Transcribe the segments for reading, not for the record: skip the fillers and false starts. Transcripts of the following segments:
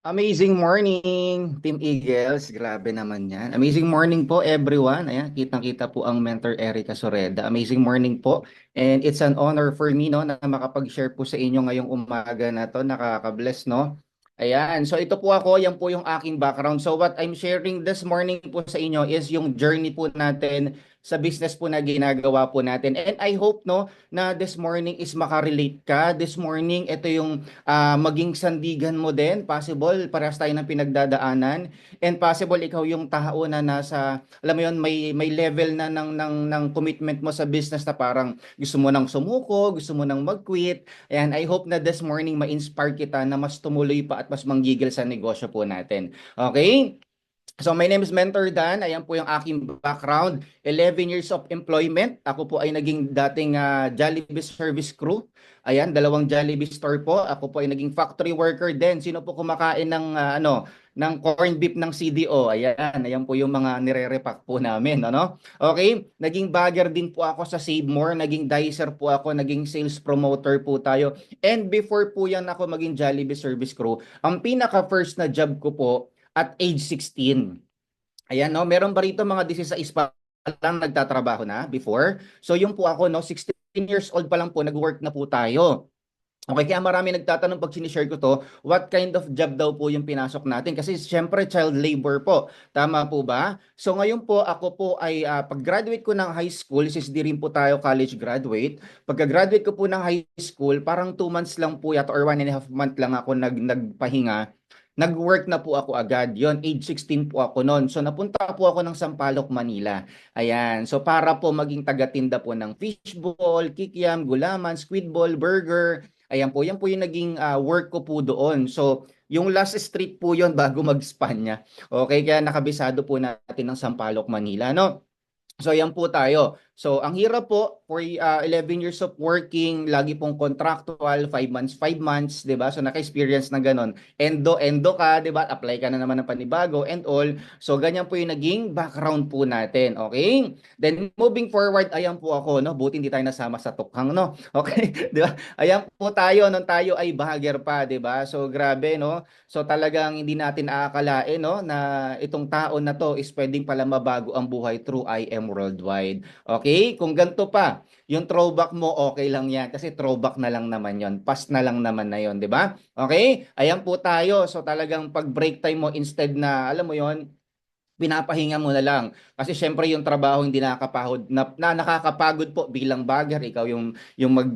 Amazing morning, Team Eagles. Grabe naman yan. Amazing morning po, everyone. Ayan, kitang-kita po ang mentor Erica Soreda. Amazing morning po. And it's an honor for me, no, na makapag-share po sa inyo ngayong umaga na to. Nakaka-bless, no? Ayan, so ito po ako, yan po yung aking background. So what I'm sharing this morning po sa inyo is yung journey po natin sa business po na ginagawa po natin. And I hope, no, na this morning is makarelate ka. This morning, ito yung maging sandigan mo din, possible, parehas tayo ng pinagdadaanan, and possible ikaw yung tao na nasa, alam mo yun, may level na ng commitment mo sa business na parang gusto mo nang sumuko, gusto mo nang mag-quit. Ayan, I hope na this morning ma-inspire kita na mas tumuloy pa at mas manggigil sa negosyo po natin. Okay? So my name is Mentor Dan. Ayan po yung aking background. 11 years of employment. Ako po ay naging dating Jollibee service crew. Ayan, dalawang Jollibee store po. Ako po ay naging factory worker din. Sino po kumakain ng ng corned beef ng CDO? Ayan po yung mga nire-repack po namin, ano? Okay? Naging bagger din po ako sa Save More, naging dicer po ako, naging sales promoter po tayo. And before po yan ako maging Jollibee service crew, ang pinaka first na job ko po at age 16. Ayan, no? Meron ba rito mga 16 pa lang nagtatrabaho na before? So yung po ako, no, 16 years old pa lang po, nag-work na po tayo. Okay, kaya marami nagtatanong pag sinishare ko to, what kind of job daw po yung pinasok natin? Kasi syempre child labor po. Tama po ba? So ngayon po, ako po ay pag-graduate ko ng high school, since di rin po tayo college graduate, pagka-graduate ko po ng high school, parang 2 months lang po yata or 1.5 month lang ako nagpahinga. Nag-work na po ako agad. Yon, age 16 po ako noon. So napunta po ako ng Sampaloc, Manila. Ayan. So para po maging taga-tinda po ng fishball, kikiam, gulaman, squidball, burger. Ayan po, yan po yung naging work ko po doon. So yung last street po yon bago mag-Spanya. Okay, kaya nakabisado po natin ng Sampaloc, Manila, no? So yan po tayo. So ang hirap po for 11 years of working, lagi pong contractual, 5 months, 5 months, 'di ba? So naka-experience na ganon. Endo ka, 'di ba? Apply ka na naman ng panibago and all. So ganyan po yung naging background po natin, okay? Then moving forward, ayan po ako, no? Buti hindi tayo nasama sa tukhang, no? Okay, 'di ba? Ayan po tayo nung tayo ay bahager pa, 'di ba? So grabe, no? So talagang hindi natin aakalain, no, na itong taon na to is pwedeng pala mabago ang buhay through IM Worldwide. Okay? Kung ganito pa, yung throwback mo, okay lang yan. Kasi throwback na lang naman yon. Past na lang naman na yon, di ba? Okay? Ayan po tayo. So talagang pag break time mo, instead na, alam mo yon, pinapahinga mo na lang. Kasi syempre yung trabaho hindi nakakapagod na nakakapagod po bilang bagger, ikaw yung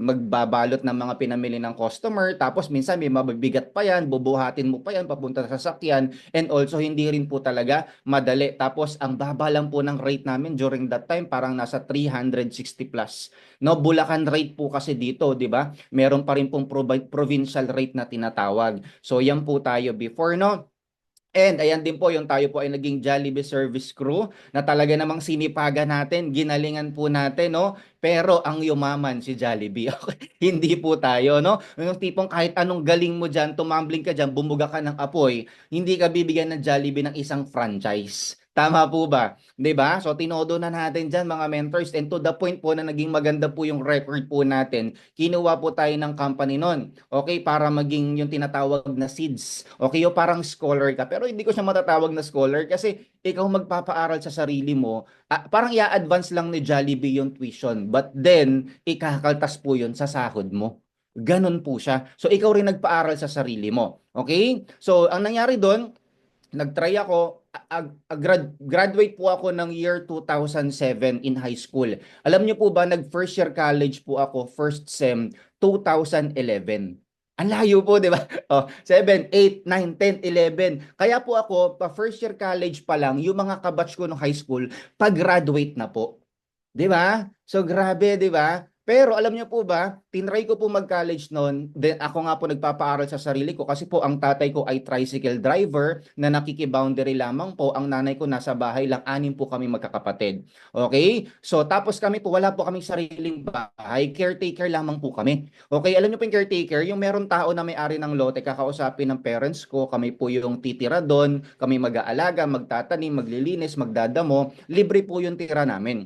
magbabalot ng mga pinamili ng customer, tapos minsan may mabibigat pa yan, bubuhatin mo pa yan papunta sa sasakyan, and also hindi rin po talaga madali. Tapos ang baba lang po ng rate namin during that time, parang nasa 360 plus. No, Bulacan rate po kasi dito, 'di ba? Meron pa rin pong provincial rate na tinatawag. So yan po tayo before, no? And ayan din po yung tayo po ay naging Jollibee service crew na talaga namang sinipagan natin, ginalingan po natin, no? Pero ang yumaman si Jollibee. Okay? Hindi po tayo, no? Yung tipong kahit anong galing mo diyan, tumambling ka diyan, bumuga ka ng apoy, hindi ka bibigyan ng Jollibee ng isang franchise. Tama po ba? 'Di ba? So tinodo na natin diyan mga mentors, and to the point po na naging maganda po yung record po natin. Kinuha po tayo ng company noon. Okay, para maging yung tinatawag na seeds. Okay, o parang scholar ka. Pero hindi ko siya matatawag na scholar kasi ikaw magpapaaral sa sarili mo. Parang i-advance lang ni Jollibee yung tuition. But then, ikakaltas po yun sa sahod mo. Ganon po siya. So, ikaw rin nagpaaral sa sarili mo. Okay? So, ang nangyari doon, nagtry ako, graduate po ako ng year 2007 in high school. Alam niyo po ba, nag first year college po ako, first sem, 2011. Ang layo po, di ba? Oh, 7, 8, 9, 10, 11. Kaya po ako, pa first year college pa lang, yung mga kabatch ko ng high school, pag-graduate na po. 'Di ba? So grabe, 'di ba? Pero alam niyo po ba, tinry ko po mag-college noon, then ako nga po nagpapaaral sa sarili ko kasi po ang tatay ko ay tricycle driver na nakiki-boundary lamang po, ang nanay ko nasa bahay lang, anim po kami magkakapatid. Okay? So tapos kami po, wala po kaming sariling bahay, caretaker lamang po kami. Okay, alam niyo po yung caretaker, yung meron tao na may-ari ng lote, kakausapin ng parents ko, kami po yung titira doon, kami mag-aalaga, magtatanim, maglilinis, magdadamo, libre po yung tira namin.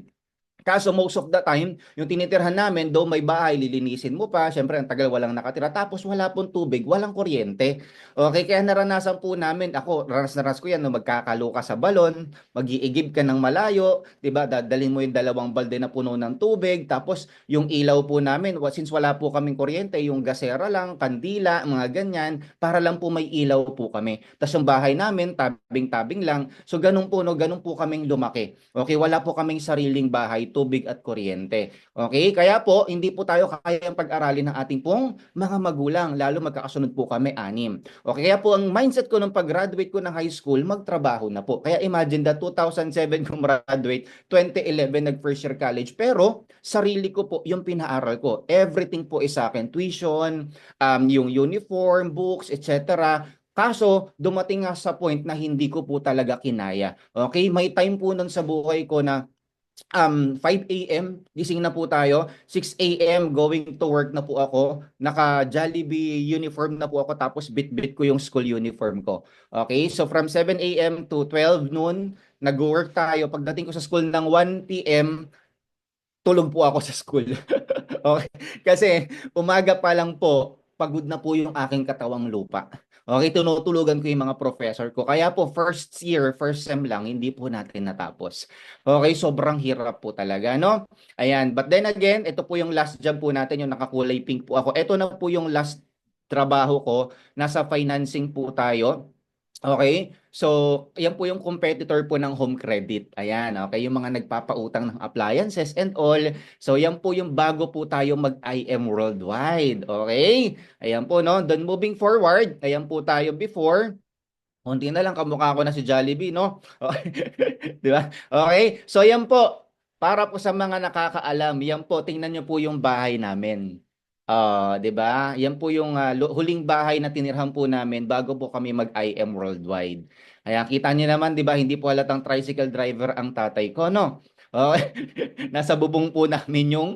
Kaso most of the time, yung tinitirhan namin, though may bahay, lilinisin mo pa, syempre ang tagal walang nakatira, tapos wala pong tubig, walang kuryente. Okay, kaya naranasan po namin, ako, ranas na ranas ko yan, no, magkakalo ka sa balon, mag-iigib ka ng malayo, di ba, dadalhin mo yung 2 balde na puno ng tubig, tapos yung ilaw po namin, since wala po kaming kuryente, yung gasera lang, kandila, mga ganyan, para lang po may ilaw po kami. Tapos yung bahay namin, tabing-tabing lang, so ganun po, no, ganun po kaming lumaki. Okay, wala po kaming sariling bahay, tubig at kuryente. Okay, kaya po hindi po tayo kayang pag-aralin ng ating pong mga magulang, lalo magkakasunod po kami 6. Okay, kaya po ang mindset ko nung pag-graduate ko ng high school, magtrabaho na po. Kaya imagine that 2007 graduate, 2011 nag first year college, pero sarili ko po yung pinaaral ko. Everything po is sa akin, tuition, yung uniform, books, etc. Kaso, dumating nga sa point na hindi ko po talaga kinaya. Okay, may time po nun sa buhay ko na 5 a.m. gising na po tayo, 6 a.m. going to work na po ako, naka Jollibee uniform na po ako, tapos bit-bit ko yung school uniform ko. Okay, so from 7 a.m. to 12 noon, nag-work tayo. Pagdating ko sa school ng 1 p.m., tulog po ako sa school. Okay, kasi umaga pa lang po, pagod na po yung aking katawang lupa. Okay, tinutulugan ko yung mga professor ko. Kaya po, first year, first sem lang, hindi po natin natapos. Okay, sobrang hirap po talaga, no? Ayan, but then again, ito po yung last job po natin, yung nakakulay pink po ako. Ito na po yung last trabaho ko. Nasa financing po tayo. Okay? So, yan po yung competitor po ng Home Credit. Ayan, okay? Yung mga nagpapautang ng appliances and all. So, yan po yung bago po tayo mag-IM worldwide. Okay? Ayan po, no? Then moving forward, ayan po tayo before. Unti na lang, kamukha ko na si Jollibee, no? Okay. Di ba? Okay? So, yan po. Para po sa mga nakakaalam, yan po, tingnan nyo po yung bahay namin. 'Di ba? Yan po yung huling bahay na tinirhan po namin bago po kami mag-IM worldwide. Kaya kita niyo naman, 'di ba, hindi po halatang tricycle driver ang tatay ko, no? Okay. Nasa bubong po namin yung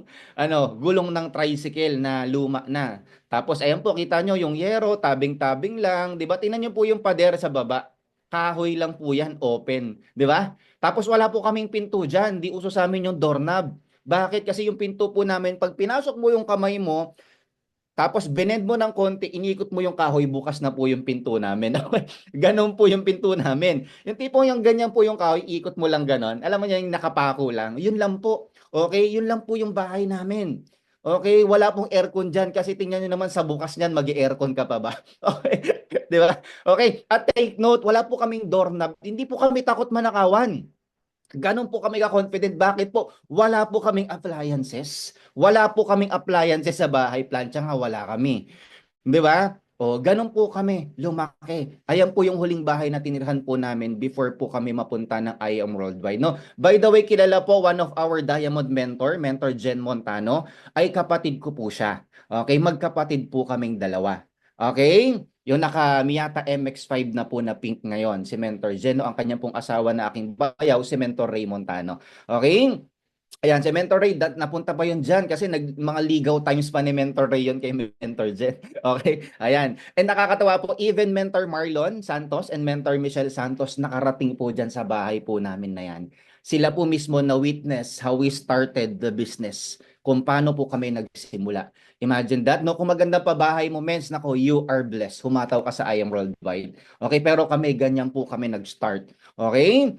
gulong ng tricycle na luma na. Tapos ayan po, kita nyo yung yero, tabing-tabing lang, 'di ba? Tingnan niyo po yung pader sa baba. Kahoy lang po yan, open, 'di ba? Tapos wala po kaming pinto diyan, di uso sa amin yung doorknob. Bakit? Kasi yung pinto po namin, pag pinasok mo yung kamay mo, tapos binend mo ng konti, inikot mo yung kahoy, bukas na po yung pinto namin. Ganon po yung pinto namin. Yung tipong yung ganyan po yung kahoy, ikot mo lang ganon. Alam mo niya yung nakapako lang. Yun lang po. Okay, yun lang po yung bahay namin. Okay, wala pong aircon dyan kasi tingnan nyo naman sa bukas niyan, mag-aircon ka pa ba? Okay, di ba? Okay, at take note, wala po kaming doorknob. Hindi po kami takot manakawan. Ganon po kami ka-confident. Bakit po? Wala po kaming appliances. Wala po kaming appliances sa bahay. Plancha nga wala kami. 'Di ba? O, ganun po kami lumaki. Ayan po yung huling bahay na tinirhan po namin before po kami mapunta ng IM Worldwide. No? By the way, kilala po one of our Diamond mentor, Mentor Jen Montano, ay kapatid ko po siya. Okay, magkapatid po kaming dalawa. Okay? Yung naka Miata MX-5 na po na pink ngayon, si Mentor Jen, no? Ang kanyang pong asawa na aking bayaw, si Mentor Ray Montano. Okay? Ayan, si Mentor Ray, napunta pa yun dyan kasi mga ligaw times pa ni Mentor Ray yun kay Mentor Jen. Okay, ayan. And nakakatawa po, even Mentor Marlon Santos and Mentor Michelle Santos nakarating po dyan sa bahay po namin na yan. Sila po mismo na witness how we started the business, kung paano po kami nagsimula. Imagine that, no? Kung maganda pa bahay mo, mens, nako, you are blessed. Humataw ka sa I Am Worldwide. Okay, pero kami, ganyan po kami nag-start. Okay?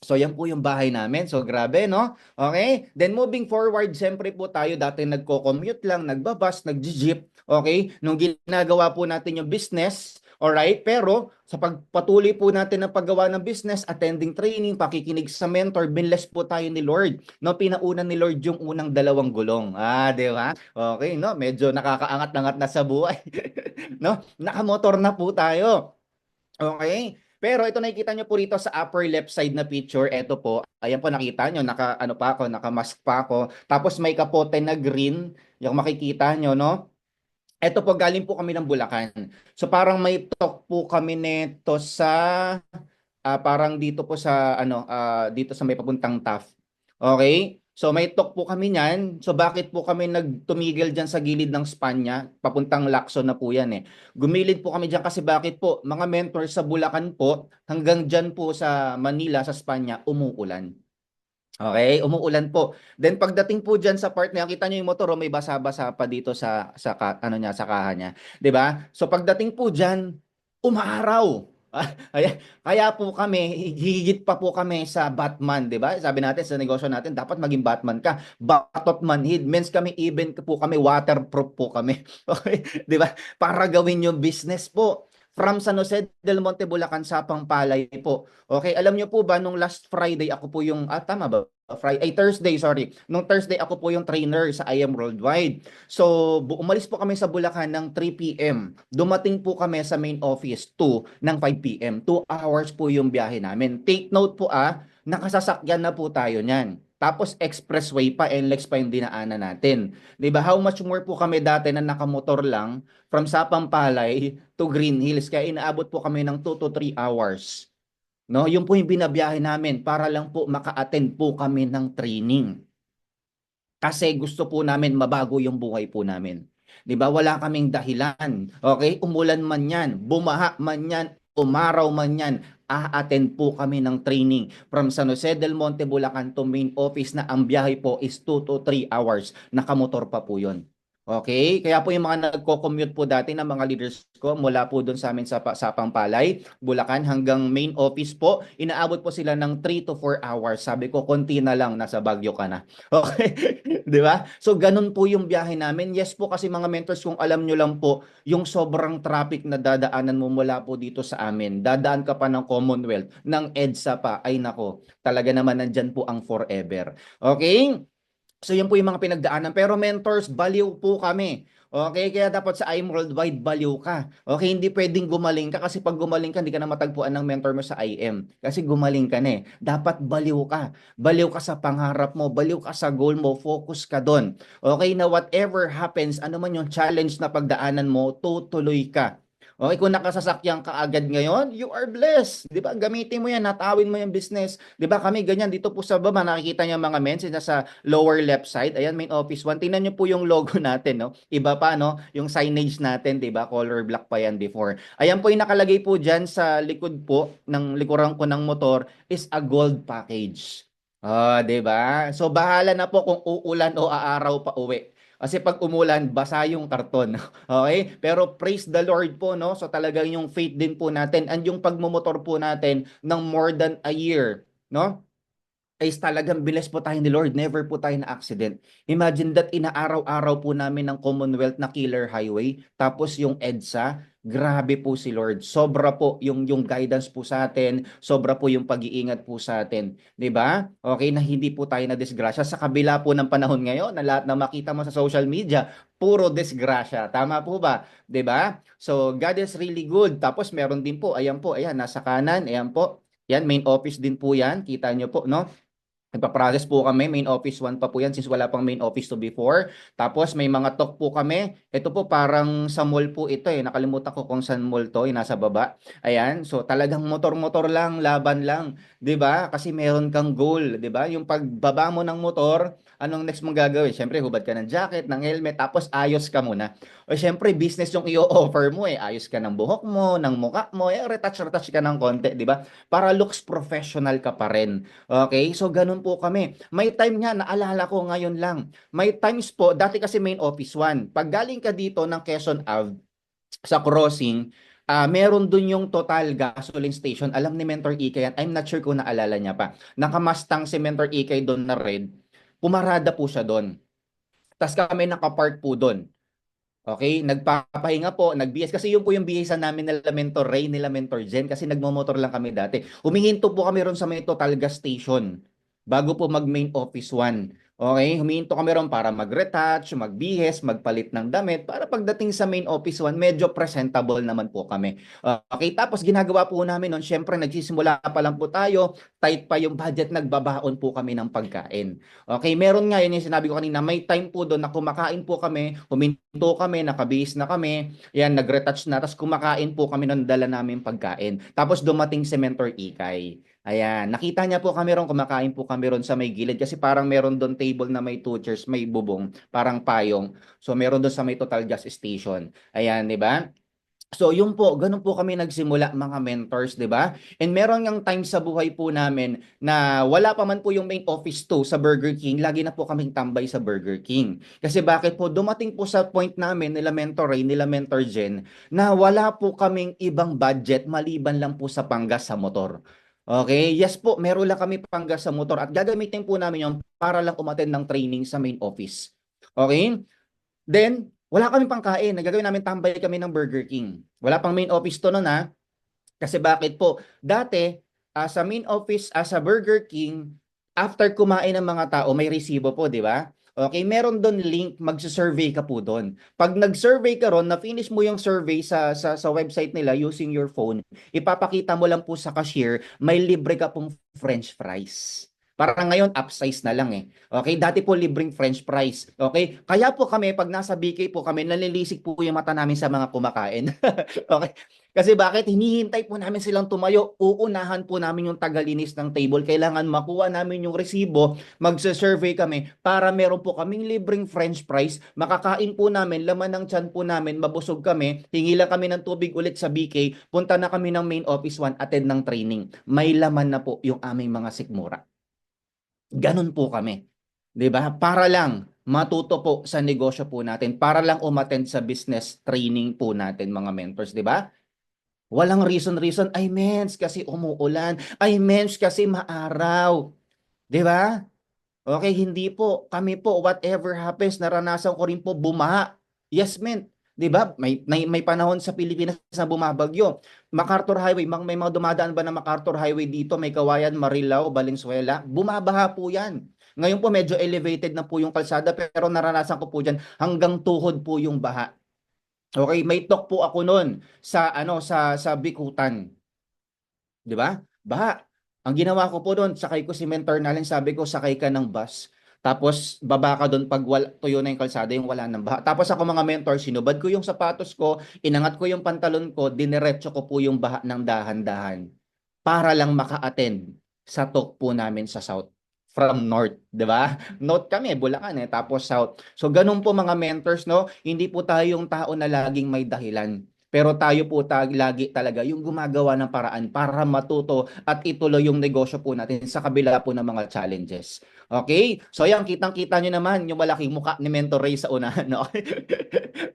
So, yan po yung bahay namin. So, grabe, no? Okay? Then, moving forward, siyempre po tayo dati nagko-commute lang, nagbabas, nag-jeep. Okay? Nung ginagawa po natin yung business, alright? Pero, sa pagpatuloy po natin ng paggawa ng business, attending training, pakikinig sa mentor, binless po tayo ni Lord. No? Pinauna ni Lord yung unang 2 gulong. Di ba? Okay, no? Medyo nakakaangat-angat na sa buhay. No? Nakamotor na po tayo. Okay? Pero ito nakikita nyo po rito sa upper left side na picture, ito po, ayan po nakita nyo, ano pa ako, naka-mask pa ako. Tapos may kapote na green, yung makikita nyo, no? Ito po, galing po kami ng Bulacan. So parang may talk po kami nito sa, parang dito po sa, dito sa may papuntang Taft. Okay? So may talk po kami niyan. So bakit po kami nagtumigil diyan sa gilid ng Spanya? Papuntang Lacson na po yan eh. Gumilid po kami diyan kasi bakit po? Mga mentors sa Bulacan po, hanggang diyan po sa Manila, sa Spanya, umuulan. Okay, umuulan po. Then pagdating po diyan sa part na yan, kita niyo yung motor, oh, may basa-basa pa dito ano niya, sa kaha niya, 'di ba? So pagdating po diyan, umaaraw. Kaya po kami, higit pa po kami sa Batman, 'di ba? Sabi natin sa negosyo natin, dapat maging Batman ka. Batot manhid. Means kami, even po kami, waterproof po kami. Okay, 'di ba? Para gawin yung business po. From San Jose del Monte, Bulacan, Sapang Palay po. Okay, alam niyo po ba nung last Friday ako po yung tama ba? Thursday, sorry. Nung Thursday ako po yung trainer sa I Am Worldwide. So, umalis po kami sa Bulacan ng 3 p.m. Dumating po kami sa main office 2 ng 5 p.m. 2 hours po yung biyahe namin. Take note po nakasasakyan na po tayo niyan. Tapos expressway pa, NLEX pa yung dinaanan natin. 'Di ba? How much more po kami dati na nakamotor lang from Sapampalay to Green Hills. Kaya inaabot po kami ng 2 to 3 hours. No, yun po yung binabiyahe namin para lang po maka-attend po kami ng training. Kasi gusto po namin mabago yung buhay po namin. 'Di ba? Wala kaming dahilan. Okay? Umulan man 'yan, bumaha man 'yan, umaraw man 'yan, a-attend po kami ng training from San Jose del Monte, Bulacan to main office na ang biyahe po is 2 to 3 hours. Nakamotor pa po 'yon. Okay? Kaya po yung mga nagko-commute po dati ng mga leaders ko mula po doon sa amin sa Pampalay, Bulacan hanggang main office po, inaabot po sila ng 3 to 4 hours. Sabi ko, konti na lang, nasa Baguio ka na. Okay? 'Di ba? So ganun po yung biyahe namin. Yes po, kasi mga mentors, kung alam nyo lang po, yung sobrang traffic na dadaanan mo mula po dito sa amin, dadaan ka pa ng Commonwealth, ng EDSA pa, ay nako, talaga naman nandyan po ang forever. Okay? So yun po yung mga pinagdaanan. Pero mentors, baliw po kami. Okay, kaya dapat sa IM Worldwide, baliw ka. Okay, hindi pwedeng gumaling ka, kasi pag gumaling ka, hindi ka na matagpuan ng mentor mo sa IM. Kasi gumaling ka na eh. Dapat baliw ka. Baliw ka sa pangarap mo, baliw ka sa goal mo, focus ka doon. Okay, na whatever happens, ano man yung challenge na pagdaanan mo, tutuloy ka. Okay, kung nakasasakyan ka agad ngayon, you are blessed. 'Di ba? Gamitin mo 'yan, natawin mo yung business. 'Di ba? Kami ganyan dito po sa baba, nakikita niyo mga men's nasa lower left side. Ayan, main office 1. Tingnan niyo po yung logo natin, no? Iba pa, no? Yung signage natin, 'di ba? Color black pa yan before. Ayan po yung nakalagay po diyan sa likod po ng likuran ko ng motor is a gold package. 'Di ba? So bahala na po kung uulan o aaraw pa uwi. Kasi pag umulan, basa yung karton. Okay? Pero praise the Lord po, no? So talagang yung faith din po natin and yung pagmumotor po natin ng more than a year, no? Is talagang blessed po tayo ni Lord. Never po tayo na accident. Imagine that, inaaraw-araw po namin ng Commonwealth na killer highway. Tapos yung EDSA, grabe po si Lord. Sobra po yung guidance po sa atin. Sobra po yung pag-iingat po sa atin. 'Di ba? Okay, na hindi po tayo na disgrasya. Sa kabila po ng panahon ngayon, na lahat na makita mo sa social media, puro disgrasya. Tama po ba? 'Di ba? So, God is really good. Tapos meron din po, ayan, nasa kanan, ayan po. Yan, main office din po yan. Kita nyo po, no? Nagpa-process po kami, main office 1 pa po yan since wala pang main office to before. Tapos may mga talk po kami. Ito po parang sa mall po ito eh. Nakalimutan ko kung saan mall to, yung nasa baba. Ayan, so talagang motor-motor lang, laban lang. 'Di ba? Kasi meron kang goal, 'di ba? Yung pagbaba mo ng motor, anong next mong gagawin? Siyempre, hubad ka ng jacket, ng helmet, tapos ayos ka muna. O siyempre, business yung i-offer mo eh. Ayos ka ng buhok mo, ng mukha mo, retouch-retouch ka ng konti, 'di ba? Para looks professional ka pa rin. Okay, so ganun po kami. May time nga, naalala ko ngayon lang. May times po, dati kasi main office 1. Pag galing ka dito ng Quezon Ave, sa crossing, meron dun yung Total gasoline station. Alam ni Mentor Ike yan. I'm not sure kung naalala niya pa. Nakamastang si Mentor Ike doon na red. Pumarada po siya doon. Tapos kami nakapark po doon. Okay, nagpapahinga po, nag-BS. Kasi yun po yung BS namin nila Mentor Ray, nila Mentor Jen, kasi nagmomotor lang kami dati. Humihinto po kami ron sa may Total gas station bago po mag-main office 1. Okay, humihinto kami ron para mag-retouch, mag-BS, magpalit ng damit, para pagdating sa main office 1, medyo presentable naman po kami. Okay, tapos ginagawa po namin nun, syempre nagsisimula pa lang po tayo, tight pa yung budget, nagbabaon po kami ng pagkain. Okay, meron nga yun yung sinabi ko kanina, may time po doon na kumakain po kami, huminto kami, nakabihis na kami, yan, nag-retouch na, tapos kumakain po kami ng dala namin pagkain. Tapos dumating si Mentor Ikay. Ayan, nakita niya po kami ron, kumakain po kami ron sa may gilid kasi parang meron doon table na may two chairs, may bubong, parang payong. So meron doon sa may Total Gas Station. Ayan, di ba? So yun po, ganun po kami nagsimula mga mentors, 'di ba? And meron ngang time sa buhay po namin na wala pa man po yung main office to sa Burger King, lagi na po kaming tambay sa Burger King. Kasi bakit po dumating po sa point namin nila Mentor Ray, nila Mentor Jen, na wala po kaming ibang budget maliban lang po sa panggas sa motor. Okay, yes po, meron lang kami panggas sa motor at gagamitin po namin yon para lang umattend ng training sa main office. Okay? Then, wala kaming pangkain. Nagagawin namin tambay kami ng Burger King. Wala pang main office to noon ha. Kasi bakit po? Dati, sa main office, sa Burger King, after kumain ng mga tao, may resibo po, di ba? Okay, meron doon link, magsa-survey ka po doon. Pag nag-survey ka ron, na-finish mo yung survey sa website nila using your phone, ipapakita mo lang po sa cashier, may libre ka pong French fries. Parang ngayon, upsize na lang eh. Okay, dati po libreng French fries. Okay, kaya po kami, pag nasa BK po kami, nalilisik po yung mata namin sa mga kumakain. Okay, kasi bakit? Hinihintay po namin silang tumayo. Uunahan po namin yung tagalinis ng table. Kailangan makuha namin yung resibo. Magsa-survey kami para meron po kaming libreng French fries. Makakain po namin, laman ng tiyan po namin, mabusog kami. Hingi lang kami ng tubig ulit sa BK. Punta na kami ng main office 1, attend ng training. May laman na po yung aming mga sikmura. Ganun po kami. 'Di ba? Para lang matuto po sa negosyo po natin, para lang umattend sa business training po natin mga mentors, 'di ba? Walang reason, ay mens kasi umuulan, ay mens kasi maaraw, 'di ba? Okay, hindi po. Kami po, whatever happens, naranasan ko rin po bumaha. Yes, men. 'Di ba? May panahon sa Pilipinas na bumabagyo. MacArthur Highway, may mga dumadaan ba na MacArthur Highway dito, may Kawayan, Marilao, Valenzuela? Bumabaha po 'yan. Ngayon po medyo elevated na po yung kalsada pero naranasan ko po diyan hanggang tuhod po yung baha. Okay, may talk po ako noon sa sa Bikutan. 'Di ba? Baha. Ang ginawa ko po doon, sakay ko si mentor namin, sabi ko sakay ka ng bus. Tapos baba ka doon pag tuyo na yung kalsada, yung wala nang baha. Tapos ako mga mentor, sinubad ko yung sapatos ko, inangat ko yung pantalon ko, diniretso ko po yung baha ng dahan-dahan para lang maka-attend sa talk po namin sa South from North, 'di ba? North kami, Bulacan eh, tapos South. So ganun po mga mentors, no? Hindi po tayo yung tao na laging may dahilan. Pero tayo po lagi talaga yung gumagawa ng paraan para matuto at ituloy yung negosyo po natin sa kabila po ng mga challenges. Okay? So yan, kitang-kita nyo naman yung malaking mukha ni Mentor Ray sa unahan. No?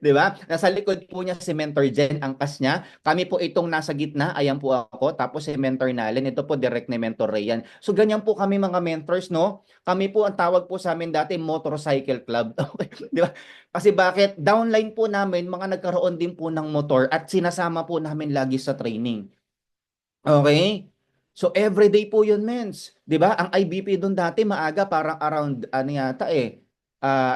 'Di ba? Nasa likod po niya si Mentor Jen, angkas niya. Kami po itong nasa gitna, ayan po ako. Tapos si Mentor Nalen, ito po direct ni Mentor Ray yan. So ganyan po kami mga mentors, no? Kami po, ang tawag po sa amin dati, motorcycle club. Okay? 'Di ba? Kasi bakit? Downline po namin, mga nagkaroon din po ng motor at sinasama po namin lagi sa training. Okay? So everyday po 'yun, mens. 'Di ba? Ang IBP doon dati maaga, parang around ano yata eh.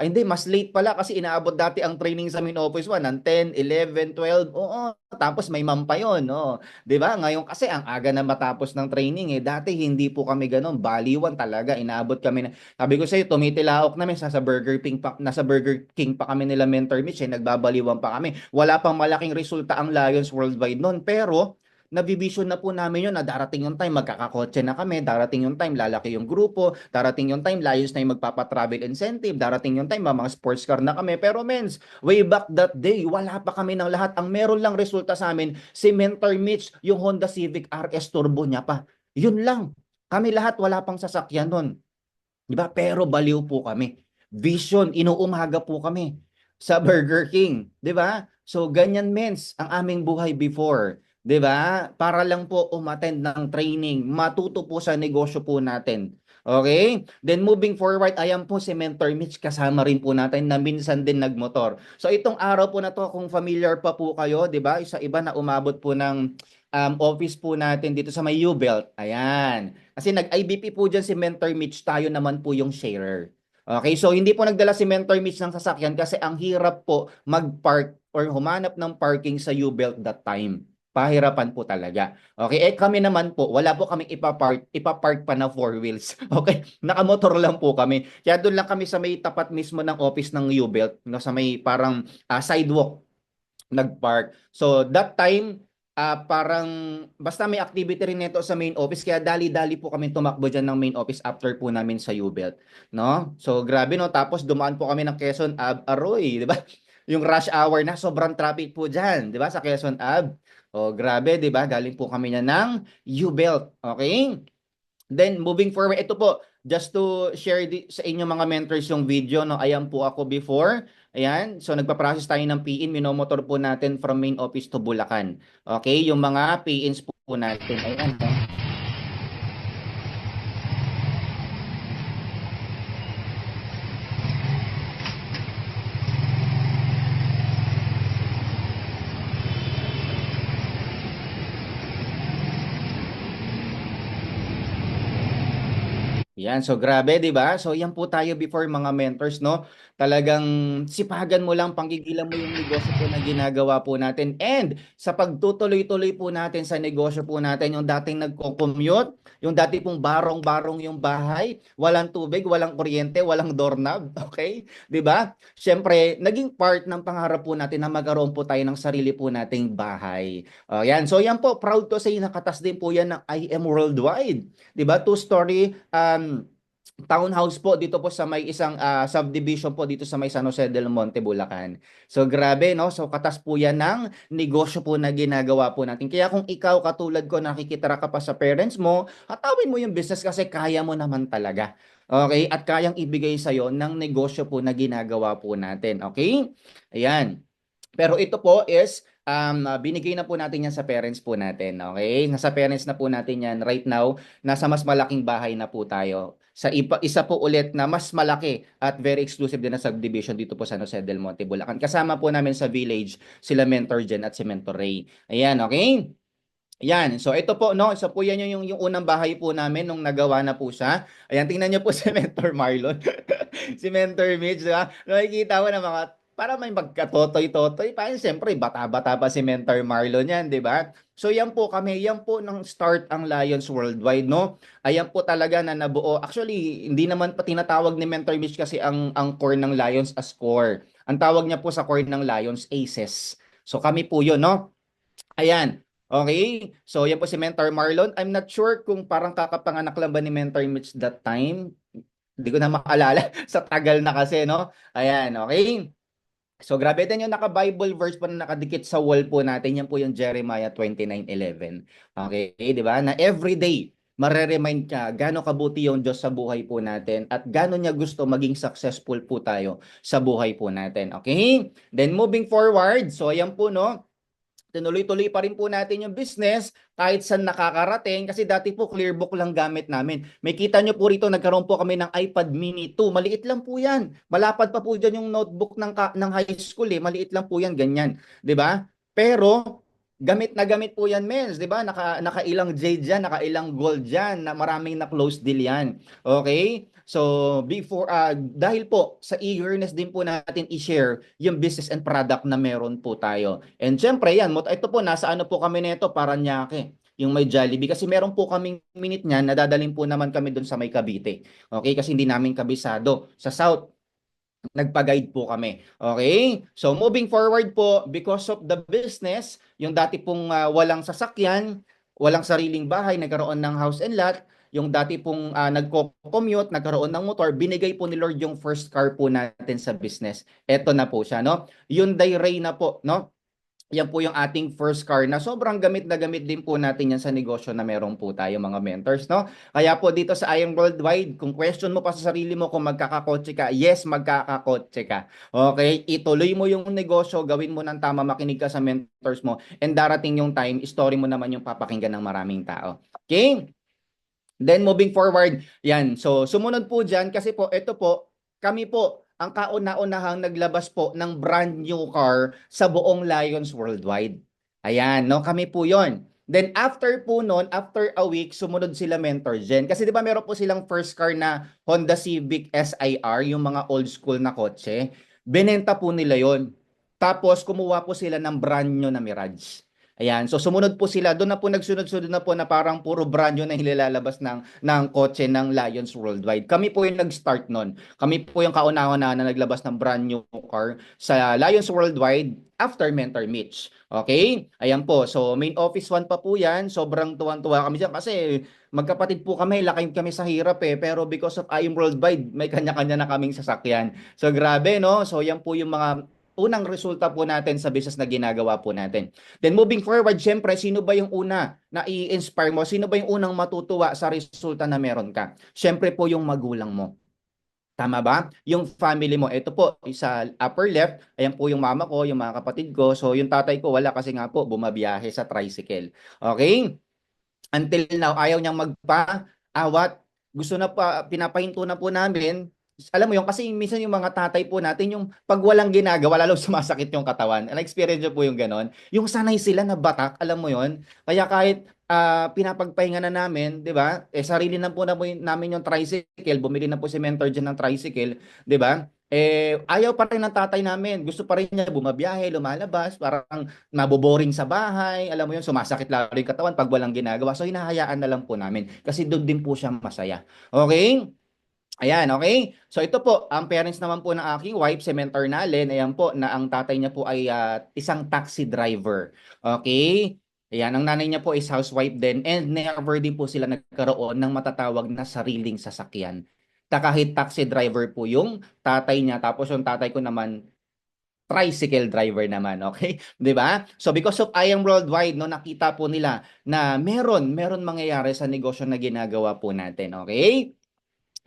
Hindi, mas late pala kasi inaabot dati ang training sa main office 1 ng 10, 11, 12. Oo, tapos may ma'am pa 'yon, no. 'Di ba? Ngayon kasi ang aga na matapos ng training eh. Dati hindi po kami ganoon, baliwan talaga. Inaabot kami na. Sabi ko sa iyo, tumitilaok namin sa Burger King pa, nasa Burger King pa kami nila Mentor Mitch, eh, nagbabaliwan pa kami. Wala pang malaking resulta ang Lions Worldwide noon, pero nabivision na po namin yun na darating yung time, magkakakotse na kami, darating yung time, lalaki yung grupo, darating yung time, layos na yung magpapatravel incentive, darating yung time, mga sports car na kami. Pero mens, way back that day, wala pa kami ng lahat. Ang meron lang resulta sa amin, si Mentor Mitch, yung Honda Civic RS Turbo niya pa. Yun lang. Kami lahat wala pang sasakyan nun. Di ba? Pero baliw po kami. Vision, inuumaga po kami sa Burger King. Di ba? So, ganyan mens ang aming buhay before. 'Di ba? Para lang po umattend ng training, matuto po sa negosyo po natin. Okay? Then moving forward, ayan po si Mentor Mitch, kasama rin po natin na minsan din nagmotor. So itong araw po na to, kung familiar pa po kayo, 'di ba? Isa iba na umabot po ng office po natin dito sa may U-Belt. Ayan. Kasi nag-IBP po dyan si Mentor Mitch, tayo naman po yung sharer. Okay, so hindi po nagdala si Mentor Mitch ng sasakyan kasi ang hirap po mag-park or humanap ng parking sa U-Belt that time. Pahirapan po talaga. Okay, eh kami naman po, wala po kaming ipapark pa na four wheels. Okay, nakamotor lang po kami. Kaya doon lang kami sa may tapat mismo ng office ng U-Belt, no, sa may parang sidewalk nagpark. So that time, parang basta may activity rin nito sa main office, kaya dali-dali po kami tumakbo dyan ng main office after po namin sa U-Belt, no? So grabe, no? Tapos dumaan po kami ng Quezon Ave Arroy, di ba? yung rush hour na sobrang traffic po diyan, 'di ba, sa Quezon Ave. Oh, grabe, 'di ba? Galing po kami niyan ng U-Belt. Okay? Then moving forward, ito po, just to share sa inyo mga mentors yung video, no? Ayan po ako before. Ayan, so nagpa-process tayo ng PIN, minomotor po natin from main office to Bulacan. Okay, yung mga PINs po natin. Ayan, no? Yan, so grabe, 'di ba? So yan po tayo before mga mentors, no? Talagang sipagan mo lang, panggigilan mo yung negosyo po na ginagawa po natin. And sa pagtutuloy-tuloy po natin sa negosyo po natin, yung dating nagko-commute, yung dati pong barong-barong yung bahay, walang tubig, walang kuryente, walang doorknob, okay? 'Di ba? Siyempre, naging part ng pangarap po natin na magkaroon po tayo ng sarili po nating bahay. Yan. So yan po, proud to say nakatas din po yan ng IM Worldwide. 'Di ba? Two-story townhouse po dito po sa may isang subdivision po dito sa may San Jose del Monte, Bulacan. So grabe, no? So katas po yan ng negosyo po na ginagawa po natin. Kaya kung ikaw katulad ko nakikitira ka pa sa parents mo, hatawin mo yung business kasi kaya mo naman talaga. Okay? At kayang ibigay sa'yo ng negosyo po na ginagawa po natin. Okay? Ayan. Pero ito po is binigay na po natin yan sa parents po natin. Okay? Nasa parents na po natin yan right now. Nasa mas malaking bahay na po tayo. Sa isa po ulit na mas malaki at very exclusive din na subdivision dito po sa San Jose del Monte, Bulacan. Kasama po namin sa village sila Mentor Jen at si Mentor Ray. Ayan, okay? Yan. So ito po, no, isa po yan yung unang bahay po namin nung nagawa na po siya. Ayan, tingnan niyo po si Mentor Marlon. Si Mentor Mitch, di ba? Nakikita mo na mga, para may magkatotoy-totoy. Parang siyempre, bata-bata pa si Mentor Marlon yan, di ba? So yan po kami, yan po ng start ang Lions Worldwide, no? Ayan po talaga na nabuo. Actually, hindi naman pa tinatawag ni Mentor Mitch kasi ang core ng Lions as core. Ang tawag niya po sa core ng Lions, Aces. So kami po yun, no? Ayan. Okay. So, yan po si Mentor Marlon. I'm not sure kung parang kakapanganak lang ba ni Mentor Mitch that time. Hindi ko na maalala. Sa tagal na kasi, no? Ayan, okay. So, grabe din yung naka-Bible verse po na nakadikit sa wall po natin. Yan po yung Jeremiah 29:11. Okay, di ba? Na everyday, mareremind ka gaano kabuti yung Diyos sa buhay po natin at gaano niya gusto maging successful po tayo sa buhay po natin. Okay? Then, moving forward, so ayan po, no? Tinuloy-tuloy pa rin po natin yung business kahit saan nakakarating kasi dati po clearbook lang gamit namin. May kita nyo po rito, nagkaroon po kami ng iPad mini 2. Maliit lang po yan. Malapad pa po dyan yung notebook ng high school eh. Maliit lang po yan, ganyan. 'Di ba? Pero gamit po yan, Mels. 'Di ba? Nakailang jade dyan, nakailang gold dyan, na maraming na close deal yan. Okay? So, dahil po sa eagerness din po natin i-share yung business and product na meron po tayo. And syempre yan, ito po, nasa ano po kami nito, Paranaque, yung may Jollibee. Kasi meron po kaming minute niyan, nadadaling po naman kami doon sa may Cavite. Okay, kasi hindi namin kabisado. Sa South, nagpa-guide po kami. Okay? So moving forward po, because of the business, yung dati pong walang sasakyan, walang sariling bahay, nagkaroon ng house and lot, yung dati pong nagko-commute, nagkaroon ng motor, binigay po ni Lord yung first car po natin sa business. Ito na po siya, no? Hyundai Rey na po, no? Yan po yung ating first car na sobrang gamit na gamit din po natin yan sa negosyo na meron po tayo mga mentors, no? Kaya po dito sa I Am Worldwide, kung question mo pa sa sarili mo kung magkakakotse ka, yes, magkakakotse ka. Okay? Ituloy mo yung negosyo, gawin mo ng tama, makinig ka sa mentors mo, and darating yung time, story mo naman yung papakinggan ng maraming tao. Okay? Then moving forward, yan. So sumunod po dyan kasi po, ito po, kami po, ang kauna-unahang naglabas po ng brand new car sa buong Lions Worldwide. Ayan, no? Kami po yon. Then after po noon, after a week, sumunod sila Mentor Gen. Kasi di ba meron po silang first car na Honda Civic SIR, yung mga old school na kotse. Benenta po nila yon. Tapos kumuha po sila ng brand new na Mirage. Ayan, so sumunod po sila. Doon na po nagsunod-sunod na po na parang puro brand new na hilalabas ng kotse ng Lions Worldwide. Kami po yung nag-start nun. Kami po yung kauna-una na naglabas ng brand new car sa Lions Worldwide after Mentor Mitch. Okay? Ayan po. So main office 1 pa po yan. Sobrang tuwang-tuwa kami dyan kasi magkapatid po kami. Laki kami sa hirap eh. Pero because of I Am Worldwide, may kanya-kanya na kaming sasakyan. So grabe, no? So yan po yung mga unang resulta po natin sa business na ginagawa po natin. Then moving forward, syempre, sino ba yung una na i-inspire mo? Sino ba yung unang matutuwa sa resulta na meron ka? Syempre po yung magulang mo. Tama ba? Yung family mo. Ito po, sa upper left, ayan po yung mama ko, yung mga kapatid ko. So yung tatay ko wala kasi nga po bumabiyahe sa tricycle. Okay? Until now, ayaw niyang magpa-awat. Gusto na pa, pinapahinto na po namin. Alam mo yun, kasi minsan yung mga tatay po natin, yung pag walang ginagawa, lalo sumasakit yung katawan. Na-experience nyo po yung ganon. Yung sanay sila na batak, alam mo yun. Kaya kahit pinapagpahinga na namin, di ba? Sarili na po namin yung tricycle. Bumili na po si mentor dyan ng tricycle, di ba? Ayaw pa rin ng tatay namin. Gusto pa rin niya bumabiyahe, lumalabas, parang naboboring sa bahay, alam mo yun, sumasakit lalo yung katawan pag walang ginagawa. So, hinahayaan na lang po namin kasi doon din po siya masaya. Okay? Ayan, okay? So, ito po, ang parents naman po ng aking wife, si Mentor Nalen, ayan po, na ang tatay niya po ay isang taxi driver. Okay? Ayan, ang nanay niya po is housewife din and never din po sila nagkaroon ng matatawag na sariling sasakyan. Kahit taxi driver po yung tatay niya, tapos yung tatay ko naman tricycle driver naman, okay? 'Di ba? So because of I Am Worldwide, no, nakita po nila na meron mangyayari sa negosyo na ginagawa po natin, okay?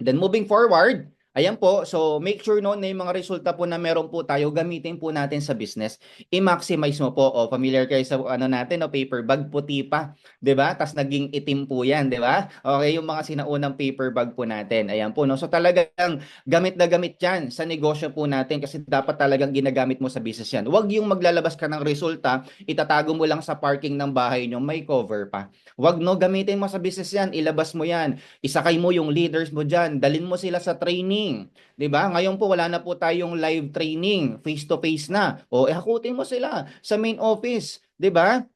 Then moving forward, ayan po, so make sure no na yung mga resulta po na meron po tayo, gamitin po natin sa business. I-maximize mo po. O, familiar kayo sa ano natin, no, paper bag, puti pa, 'di ba? Tas naging itim po 'yan, 'di ba? Okay, yung mga sinaunang paper bag po natin. Ayan po, no. So talagang gamit na gamit 'yan sa negosyo po natin kasi dapat talagang ginagamit mo sa business 'yan. Huwag yung maglalabas ka ng resulta, itatago mo lang sa parking ng bahay nyo, may cover pa. Huwag no, gamitin mo sa business 'yan, ilabas mo 'yan. Isakay mo yung leaders mo dyan, dalin mo sila sa training. 'Di ba? Ngayon po wala na po tayong live training, face to face na. O hakutin mo sila sa main office, 'di ba?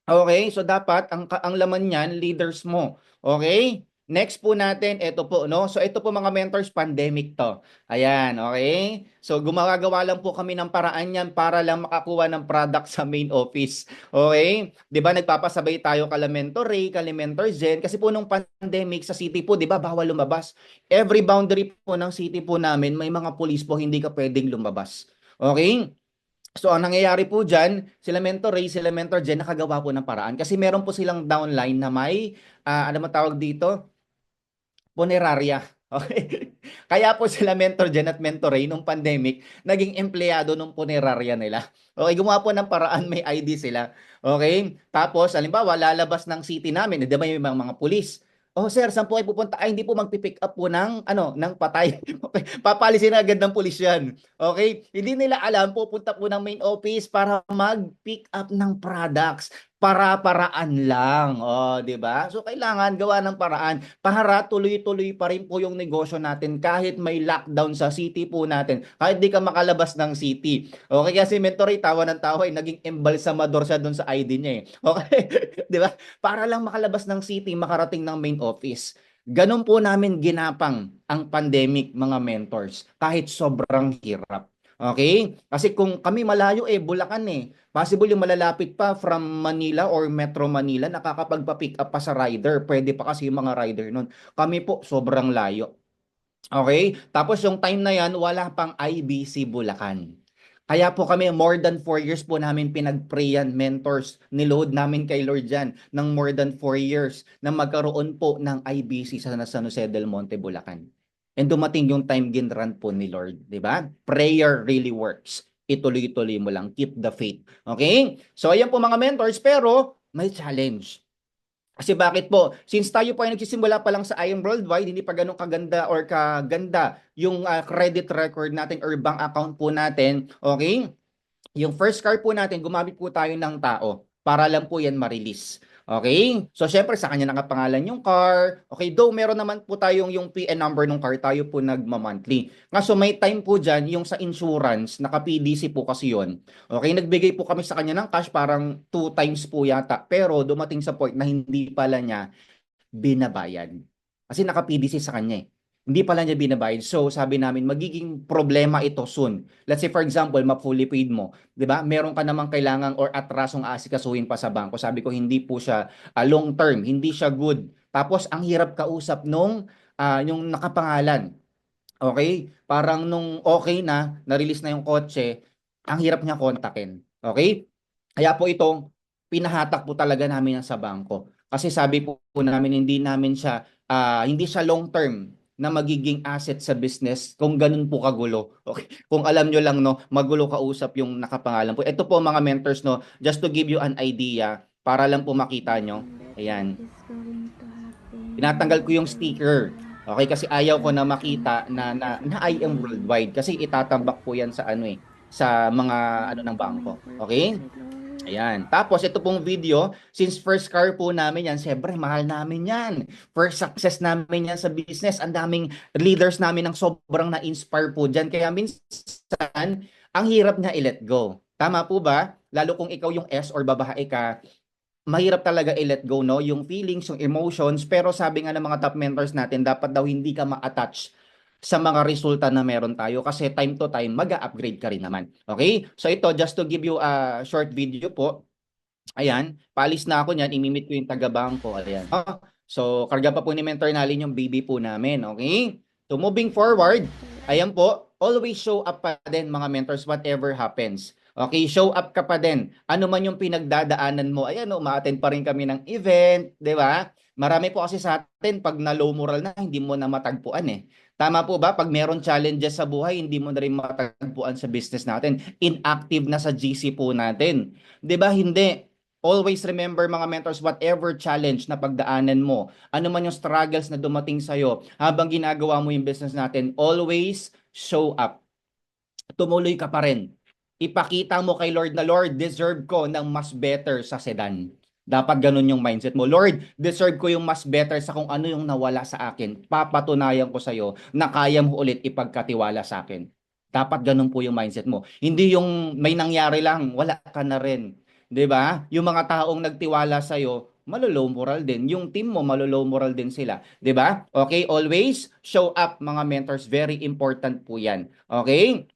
Okay, so dapat ang laman niyan leaders mo. Okay? Next po natin, ito po, no? So ito po mga mentors, pandemic to. Ayan, okay? So gumagawa lang po kami ng paraan yan para lang makakuha ng product sa main office. Okay? 'Di ba nagpapasabay tayo kala Mentor Ray, kala Mentor Zen kasi po nung pandemic sa city po, 'di ba, bawal lumabas. Every boundary po ng city po namin, may mga police po hindi ka pwedeng lumabas. Okay? So, ang nangyayari po dyan, sila Mentor Ray, sila Mentor Jen, nakagawa po ng paraan. Kasi meron po silang downline na may, ano man tawag dito? Punerarya. Okay? Kaya po sila Mentor Jen at Mentor Ray nung pandemic, naging empleyado nung punerarya nila. Okay, gumawa po ng paraan, may ID sila. Okay? Tapos, halimbawa, lalabas ng city namin, di ba may mga pulis? Oh, sir, saan po kayo pupunta? Ay, hindi po magpipick up po ng, ng patay. Okay? Papalisin na agad ng pulis yan. Okay? Hindi nila alam, pupunta po ng main office para mag-pick up ng products. Para-paraan lang. Oh, 'di ba? So kailangan gawa ng paraan para tuloy-tuloy pa rin po yung negosyo natin kahit may lockdown sa city po natin. Kahit di ka makalabas ng city. Okay, kasi Mentoray tawa ng tawa, naging embalsamador siya doon sa ID niya eh. Okay? 'Di ba? Para lang makalabas ng city, makarating ng main office. Ganon po namin ginapang ang pandemic, mga mentors, kahit sobrang hirap. Okay? Kasi kung kami malayo Bulacan eh. Possible yung malalapit pa from Manila or Metro Manila, nakakapagpa-pick up pa sa rider. Pwede pa kasi yung mga rider nun. Kami po, sobrang layo. Okay? Tapos yung time na yan, wala pang IBC Bulacan. Kaya po kami, more than 4 years po namin pinag-prayan, mentors, niload namin kay Lord yan ng more than 4 years na magkaroon po ng IBC sa San Jose del Monte, Bulacan. And dumating yung time ginran po ni Lord, di ba? Prayer really works. Ituloy-tuloy mo lang. Keep the faith. Okay? So, ayan po mga mentors, pero may challenge. Kasi bakit po? Since tayo po ay nagsisimula pa lang sa I Am Worldwide, hindi pa ganun kaganda or kaganda yung credit record natin or bank account po natin, okay? Yung first car po natin, gumamit po tayo ng tao para lang po yan ma-release. Okay? So, syempre, sa kanya nakapangalan yung car. Okay, though meron naman po tayong yung PN number ng car, tayo po nagma-monthly. Nga, so may time po dyan, yung sa insurance, naka-PDC po kasi yon. Okay, nagbigay po kami sa kanya ng cash, parang 2 times po yata. Pero dumating sa point na hindi pala niya binabayad. Kasi naka-PDC sa kanya eh. Hindi pala niya binabayad. So, sabi namin, magiging problema ito soon. Let's say, for example, ma-fully paid mo. 'Di ba? Meron ka namang kailangan or atrasong asikasuhin pa sa bangko. Sabi ko, hindi po siya long term. Hindi siya good. Tapos, ang hirap kausap nung yung nakapangalan. Okay? Parang nung okay na, na-release na yung kotse, ang hirap niya kontakin. Okay? Kaya po itong pinahatak po talaga namin yan sa bangko. Kasi sabi po namin hindi siya long term na magiging asset sa business kung ganun po kagulo. Okay? Kung alam nyo lang no, magulo kausap yung nakapangalan po. Ito po mga mentors no, just to give you an idea para lang po makita nyo. Ayan. Tinatanggal ko yung sticker. Okay, kasi ayaw ko na makita na I am worldwide kasi itatambak po yan sa ano sa mga ano ng bangko. Okay? Ayan. Tapos ito pong video, since first car po namin yan, siyempre mahal namin yan. First success namin yan sa business. Ang daming leaders namin ng sobrang na-inspire po dyan. Kaya minsan, ang hirap niya i-let go. Tama po ba? Lalo kung ikaw yung S or babae ka, mahirap talaga i-let go, no? Yung feelings, yung emotions. Pero sabi nga ng mga top mentors natin, dapat daw hindi ka ma-attach sa mga resulta na meron tayo kasi time to time mag-upgrade ka rin naman. Okay? So ito, just to give you a short video po. Ayan, paalis na ako niyan, imimit ko yung taga-bangko. Ayan. So, karga pa po ni mentor natin yung baby po namin. Okay? So, moving forward, ayan po, always show up pa din mga mentors whatever happens. Okay, show up ka pa din. Ano man yung pinagdadaanan mo, ayan, umaattend pa rin kami ng event, di ba? Marami po kasi sa atin, pag na low moral na, hindi mo na matagpuan eh. Tama po ba? Pag meron challenges sa buhay, hindi mo na rin matagpuan sa business natin. Inactive na sa GC po natin. Di ba? Hindi. Always remember mga mentors, whatever challenge na pagdaanan mo, ano man yung struggles na dumating sa'yo, habang ginagawa mo yung business natin, always show up. Tumuloy ka pa rin. Ipakita mo kay Lord na, Lord, deserve ko ng mas better sa sedan. Dapat ganun yung mindset mo. Lord, deserve ko yung mas better sa kung ano yung nawala sa akin. Papatunayan ko sa'yo na kaya mo ulit ipagkatiwala sa akin. Dapat ganun po yung mindset mo. Hindi yung may nangyari lang, wala ka na rin. 'Di ba? Yung mga taong nagtiwala sa iyo, malolow moral din. Yung team mo, malolow moral din sila. 'Di ba? Okay, always show up mga mentors. Very important po yan. Okay?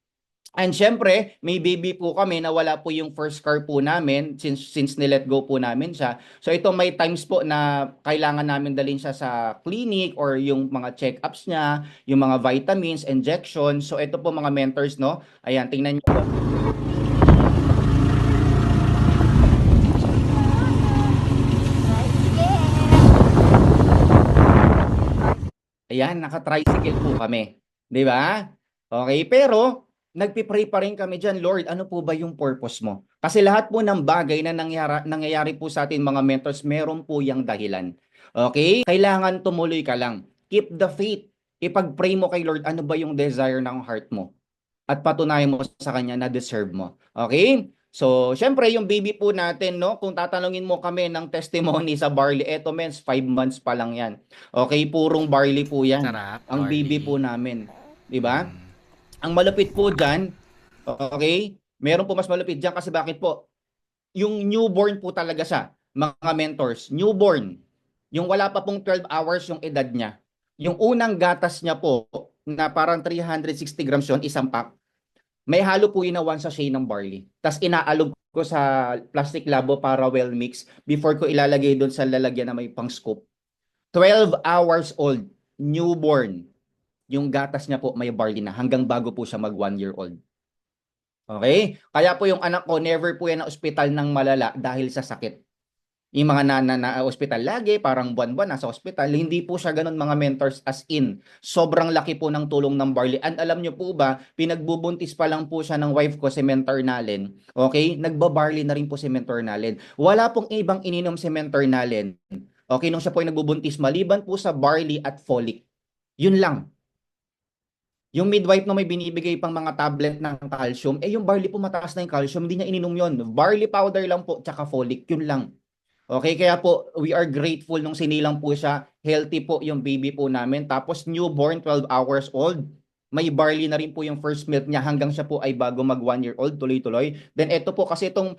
And syempre, may baby po kami na wala po yung first car po namin since nilet go po namin siya. So ito may times po na kailangan namin dalhin siya sa clinic or yung mga check-ups niya, yung mga vitamins, injections. So ito po mga mentors, no? Ayan, tingnan niyo po. Ayan, naka-tricycle po kami. 'Di ba? Okay, pero nagpi-pray pa rin kami diyan, Lord, ano po ba yung purpose mo? Kasi lahat po ng bagay na nangyayari po sa atin mga mentors, meron po yang dahilan. Okay? Kailangan tumuloy ka lang. Keep the faith. Ipag-pray mo kay Lord, ano ba yung desire ng heart mo? At patunayan mo sa kanya na deserve mo. Okay? So, syempre, yung baby po natin, no? Kung tatanungin mo kami ng testimony sa barley, eto mens, 5 months pa lang yan. Okay, purong barley po yan. Sarap, Ang baby barley. po namin. Di ba? Mm. Ang malupit po dyan, okay? Meron po mas malupit dyan kasi bakit po? Yung newborn po talaga siya, mga mentors. Newborn. Yung wala pa pong 12 hours yung edad niya. Yung unang gatas niya po, na parang 360 grams yun, isang pack, may halo po yun na 1 sachet ng barley. Tapos inaalog ko sa plastic labo para well mix before ko ilalagay doon sa lalagyan na may pang scoop. 12 hours old, newborn. Yung gatas niya po may barley na hanggang bago po siya mag 1 year old. Okay? Kaya po yung anak ko, never po yan na ospital ng malala dahil sa sakit. Yung mga na-hospital lagi, parang buwan-buwan nasa hospital, hindi po siya ganun mga mentors as in. Sobrang laki po ng tulong ng barley. And alam nyo po ba, pinagbubuntis pa lang po siya ng wife ko, si Mentor Nalen. Okay? Nagba-barley na rin po si Mentor Nalen. Wala pong ibang ininom si Mentor Nalen. Okay, nung siya po ay nagbubuntis, maliban po sa barley at folic. Yun lang. Yung midwife na may binibigay pang mga tablet ng calcium, yung barley po mataas na yung calcium, hindi niya ininom yun. Barley powder lang po, tsaka folic, yun lang. Okay, kaya po we are grateful nung sinilang po siya. Healthy po yung baby po namin. Tapos newborn, 12 hours old. May barley na rin po yung first milk niya hanggang siya po ay bago mag 1 year old, tuloy-tuloy. Then ito po kasi itong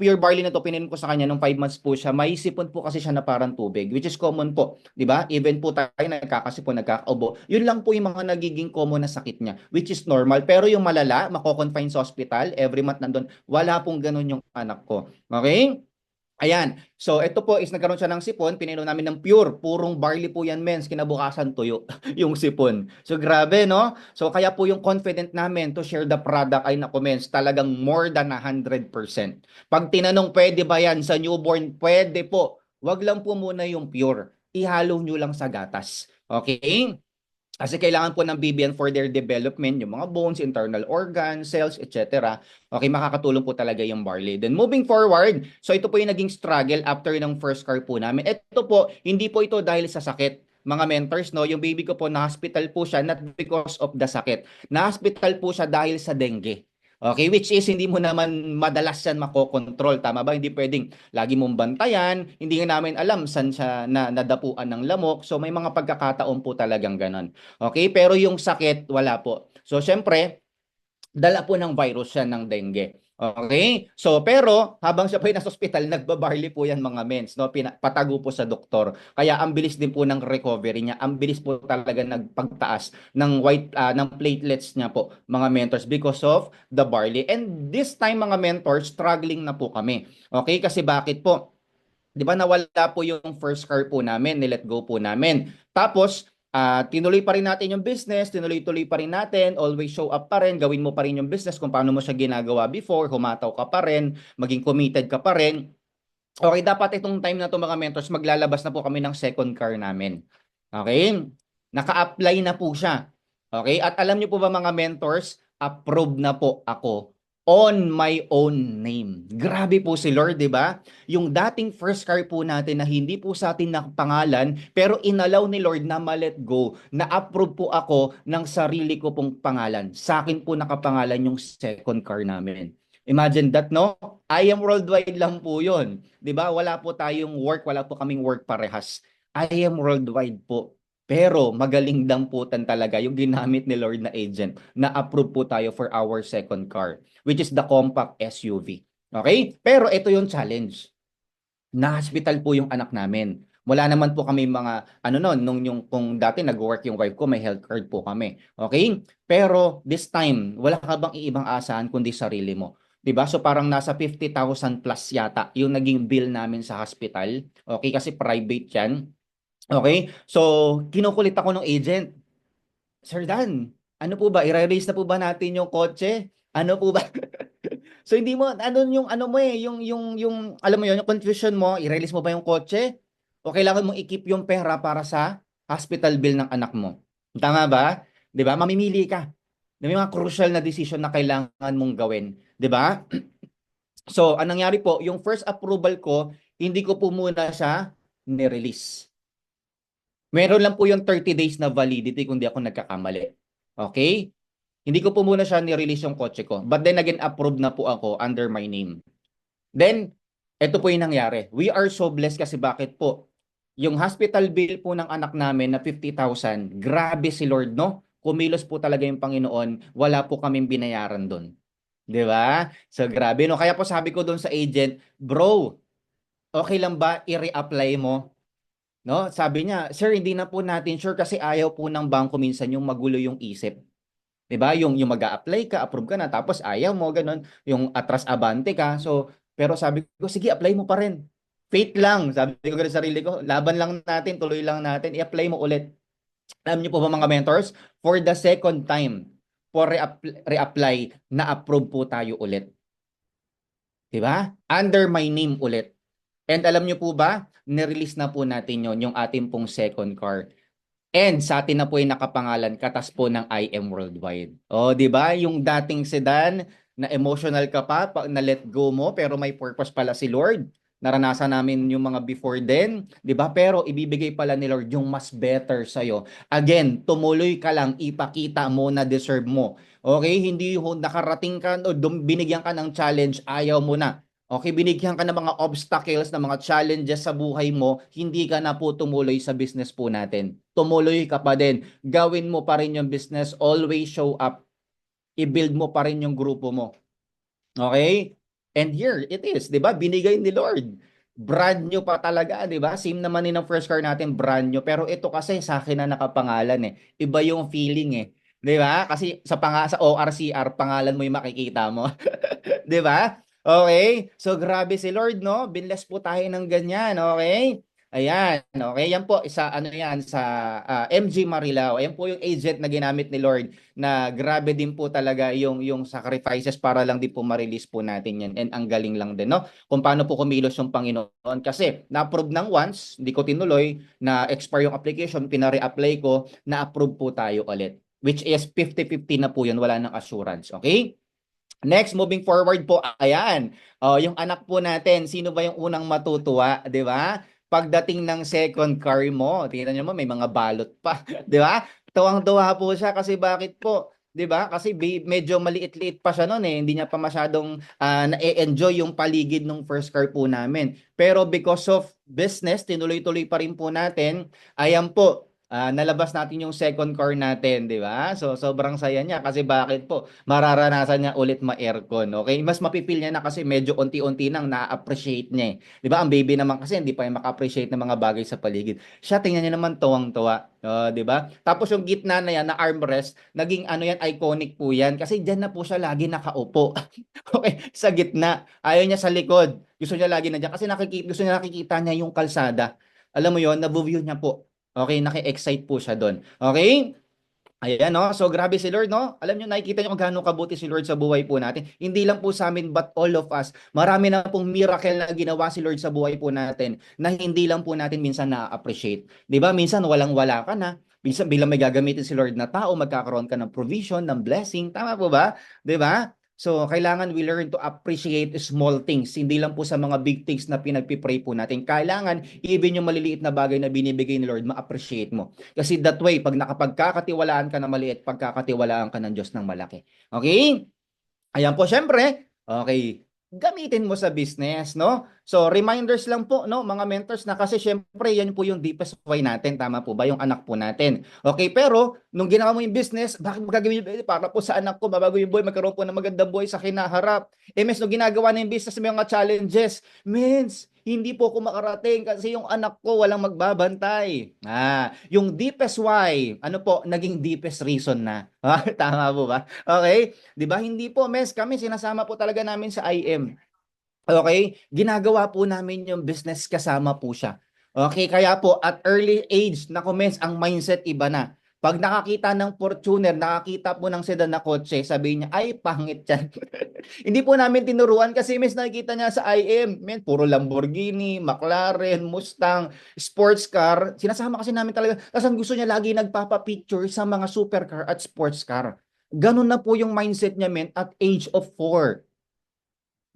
pure barley na to pininom ko sa kanya nung 5 months po siya. May sipon po kasi siya na parang tubig, which is common po, 'di ba? Even po tayo nagkakasipon, nagkakaubo. Yun lang po yung mga nagiging common na sakit niya, which is normal. Pero yung malala, mako-confine sa hospital, every month nandun, wala pong ganun yung anak ko. Okay? Ayan. So, ito po is nagkaroon siya ng sipon. Pinainom namin ng pure. Purong barley po yan, mens. Kinabukasan tuyo yung sipon. So, grabe, no? So, kaya po yung confident namin to share the product ay naku, mens. Talagang more than 100%. Pag tinanong, pwede ba yan sa newborn? Pwede po. Wag lang po muna yung pure. Ihalo nyo lang sa gatas. Okay? Kasi kailangan po ng BBN for their development, yung mga bones, internal organs, cells, etc. Okay, makakatulong po talaga yung barley. Then moving forward, so ito po yung naging struggle after ng first car po namin. Ito po, hindi po ito dahil sa sakit. Mga mentors, no, yung baby ko po na-hospital po siya not because of the sakit. Na-hospital po siya dahil sa dengue. Okay, which is hindi mo naman madalas yan makokontrol. Tama ba? Hindi pwedeng lagi mong bantayan. Hindi nga namin alam saan siya nadapuan ng lamok. So may mga pagkakataon po talagang ganon. Okay, pero yung sakit, wala po. So, syempre, dala po ng virus yan ng dengue. Okay? So, pero habang siya po ay nasa ospital, nagbabarley po yan mga mens, no? Patago po sa doktor. Kaya ang bilis din po ng recovery niya. Ang bilis po talaga nagpagtaas ng ng platelets niya po, mga mentors, because of the barley. And this time mga mentors, struggling na po kami. Okay? Kasi bakit po? 'Di ba nawala po yung first car po namin, ni-let go po namin. Tapos, tinuloy pa rin natin yung business, tinuloy-tuloy pa rin natin, always show up pa rin, gawin mo pa rin yung business kung paano mo siya ginagawa before, humataw ka pa rin, maging committed ka pa rin. Okay, dapat itong time na to mga mentors, maglalabas na po kami ng second car namin. Okay? Naka-apply na po siya. Okay? At alam niyo po ba mga mentors, approve na po ako on my own name. Grabe po si Lord, di ba? Yung dating first car po natin na hindi po sa atin nakapangalan, pero inalaw ni Lord na ma-let go, na-approve po ako ng sarili ko pong pangalan. Sa akin po nakapangalan yung second car namin. Imagine that, no? I am worldwide lang po yun. 'Di ba? Wala po tayong work, wala po kaming work parehas. I am worldwide po. Pero magaling damputan talaga yung ginamit ni Lord na agent na approve po tayo for our second car, which is the compact SUV. Okay? Pero ito yung challenge. Na-hospital po yung anak namin. Wala naman po kami mga ano noon nung yung kung dati nag-work yung wife ko, may health card po kami. Okay? Pero this time, wala ka bang iibang asahan kundi sarili mo? 'Di ba? So parang nasa 50,000 plus yata yung naging bill namin sa hospital. Okay, kasi private 'yan. Okay? So kinukulit ako ng agent. Sir Dan, ano po ba? I-release na po ba natin yung kotse? Ano po ba? So hindi mo ano yung ano mo yung alam mo yun, yung confusion mo, i-release mo ba yung kotse? O kailangan mong i-keep yung pera para sa hospital bill ng anak mo. Tama ba? 'Di ba? Mamimili ka. May mga crucial na decision na kailangan mong gawin, 'di ba? So, anong nangyari po, yung first approval ko, hindi ko po muna siya ni-release. Meron lang po yung 30 days na validity kung di ako nagkakamali. Okay? Hindi ko po muna siya ni-release yung kotse ko. But then again, approved na po ako under my name. Then, ito po yung nangyari. We are so blessed kasi bakit po? Yung hospital bill po ng anak namin na 50,000, grabe si Lord, no? Kumilos po talaga yung Panginoon, wala po kaming binayaran doon. 'Di ba? So grabe, no? Kaya po sabi ko doon sa agent, bro, okay lang ba i-reapply mo? No? Sabi niya, sir, hindi na po natin sure kasi ayaw po ng bangko minsan yung magulo yung isip. 'Di ba? Yung mag-a-apply ka, approve ka na, tapos ayaw mo, ganun. Yung atras abante ka. So, pero sabi ko, sige, apply mo pa rin. Faith lang. Sabi ko sa sarili ko, laban lang natin, tuloy lang natin, i-apply mo ulit. Alam niyo po ba mga mentors, for the second time, for reapply, na-approve po tayo ulit. 'Di ba? Under my name ulit. And alam niyo po ba, nirelease na po natin yon yung ating pong second car. And sa atin na po yung nakapangalan katas po ng I Am Worldwide. Oh, 'di ba? Yung dating sedan na emotional ka pa pag na let go mo pero may purpose pala si Lord. Naranasan namin yung mga before then, 'di ba? Pero ibibigay pala ni Lord yung mas better sa iyo. Again, tumuloy ka lang, ipakita mo na deserve mo. Okay, hindi nakarating ka o binigyan ka ng challenge, ayaw mo na. Okay, binigyan ka ng mga obstacles, ng mga challenges sa buhay mo, hindi ka na po tumuloy sa business po natin. Tumuloy ka pa din. Gawin mo pa rin yung business, always show up. I-build mo pa rin yung grupo mo. Okay? And here it is, 'di ba? Binigay ni Lord. Brand new pa talaga, 'di ba? Same naman din ang first car natin, brand new. Pero ito kasi sa akin na nakapangalan eh. Iba yung feeling eh. 'Di ba? Kasi sa ORCR pangalan mo yung makikita mo. 'Di ba? Okay? So grabe si Lord, no? Binless po tayo ng ganyan, okay? Ayan, okay. Yan po, isa, ano yan, sa MG Marilao. Ayan po yung agent na ginamit ni Lord na grabe din po talaga yung sacrifices para lang din po ma-release po natin yan. And ang galing lang din, no? Kung paano po kumilos yung Panginoon. Kasi na-approve ng once, hindi ko tinuloy, na-expire yung application, pinare-apply ko, na-approve po tayo ulit. Which is 50-50 na po yun, wala nang assurance. Okay? Next, moving forward po, ayan. Yung anak po natin, sino ba yung unang matutuwa, 'di ba? Pagdating ng second car mo, tingnan niyo mo may mga balot pa, 'di ba? Tuwang-tuwa po siya kasi bakit po? 'Di ba? Kasi medyo maliit-liit pa siya noon eh, hindi niya pa masyadong na-enjoy yung paligid ng first car po namin. Pero because of business, tinuloy-tuloy pa rin po natin. Ayan po, nalabas natin yung second car natin, 'di ba? So sobrang saya niya kasi bakit po? Mararanasan niya ulit ma-aircon, okay? Mas mapipil niya na kasi medyo unti-unti nang na-appreciate niya eh. 'Di ba? Ang baby naman kasi hindi pa yung maka-appreciate ng mga bagay sa paligid. Siya tingnan niya naman tuwang-tuwa, 'di ba? Tapos yung gitna na yan na armrest, naging ano yan, iconic po yan kasi diyan na po siya lagi nakaupo. Okay, sa gitna. Ayaw niya sa likod. Gusto niya lagi na diyan kasi gusto niya nakikita niya yung kalsada. Alam mo 'yon, nabu-view niya po. Okay, naki-excite po siya doon. Okay? Ayan, no? So, grabe si Lord, no? Alam nyo, nakikita nyo kung gaano kabuti si Lord sa buhay po natin. Hindi lang po sa amin, but all of us. Marami na pong miracle na ginawa si Lord sa buhay po natin na hindi lang po natin minsan na-appreciate. Di ba? Minsan walang-wala ka na. Minsan bilang may gagamitin si Lord na tao, magkakaroon ka ng provision, ng blessing. Tama po ba? Di ba? So, kailangan we learn to appreciate small things. Hindi lang po sa mga big things na pinagpipray po natin. Kailangan, even yung maliliit na bagay na binibigay ni Lord, ma-appreciate mo. Kasi that way, pag nakapagkakatiwalaan ka ng maliit, pagkakatiwalaan ka ng Diyos ng malaki. Okay? Ayan po, syempre, okay, gamitin mo sa business, no? So, reminders lang po, no, mga mentors na kasi syempre, yan po yung deepest why natin, tama po ba, yung anak po natin. Okay, pero, nung ginawa mo yung business, bakit mo gagawin yung para po sa anak ko, mabago yung buhay, magkaroon po ng magandang buhay sa kinaharap. Mens, nung ginagawa na yung business, may mga challenges, mens, hindi po ako makarating kasi yung anak ko walang magbabantay. Yung deepest why, ano po, naging deepest reason na. Tama po ba? Okay? 'Di ba? Hindi po, mes, kami sinasama po talaga namin sa IM. Okay? Ginagawa po namin yung business kasama po siya. Okay, kaya po at early age na commence ang mindset iba na. Pag nakakita ng Fortuner, nakakita po ng sedan na kotse, sabihin niya, ay, pangit yan. Hindi po namin tinuruan kasi mes nakikita niya sa IM, men, puro Lamborghini, McLaren, Mustang, sports car. Sinasama kasi namin talaga. Tapos ang gusto niya lagi nagpapa-picture sa mga supercar at sports car. Ganun na po yung mindset niya, men, at age of 4.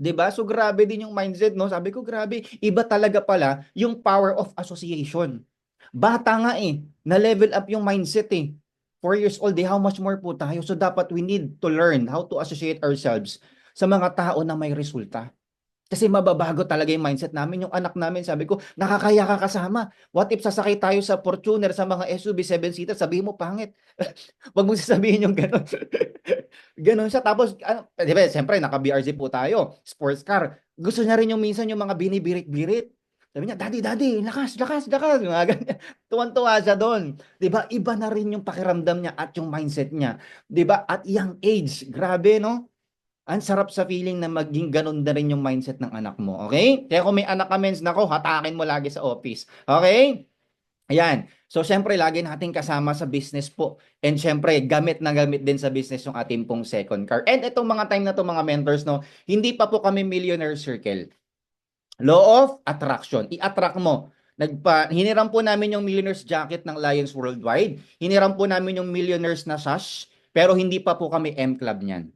'Di ba? So grabe din yung mindset, no? Sabi ko, grabe, iba talaga pala yung power of association. Bata nga eh, na-level up yung mindset eh. 4 years old eh, how much more po tayo? So dapat we need to learn how to associate ourselves sa mga tao na may resulta. Kasi mababago talaga yung mindset namin. Yung anak namin, sabi ko, nakakaya ka kasama. What if sasakay tayo sa Fortuner, sa mga SUV 7-seater, sabihin mo, pangit. Wag mo sasabihin yung gano'n. Gano'n siya. Tapos, di ba, siyempre, naka-BRZ po tayo. Sports car. Gusto niya rin yung minsan yung mga binibirit-birit. Sabi niya, Daddy, Daddy, lakas, lakas, lakas. Mga ganyan. Tuwan-tuwa siya doon. Di ba? Iba na rin yung pakiramdam niya at yung mindset niya. Di ba? At young age. Grabe, no? Ang sarap sa feeling na maging ganun na rin yung mindset ng anak mo, okay? Kaya kung may anak ka, mens, nako, hatakin mo lagi sa office, okay? Ayan. So, syempre, lagi natin kasama sa business po. And syempre, gamit na gamit din sa business yung ating pong second car. And itong mga time na to mga mentors, no, hindi pa po kami millionaire circle. Law of attraction. I-attract mo. Hiniram po namin yung millionaires jacket ng Lions Worldwide. Hiniram po namin yung millionaires na sash. Pero hindi pa po kami M-Club niyan.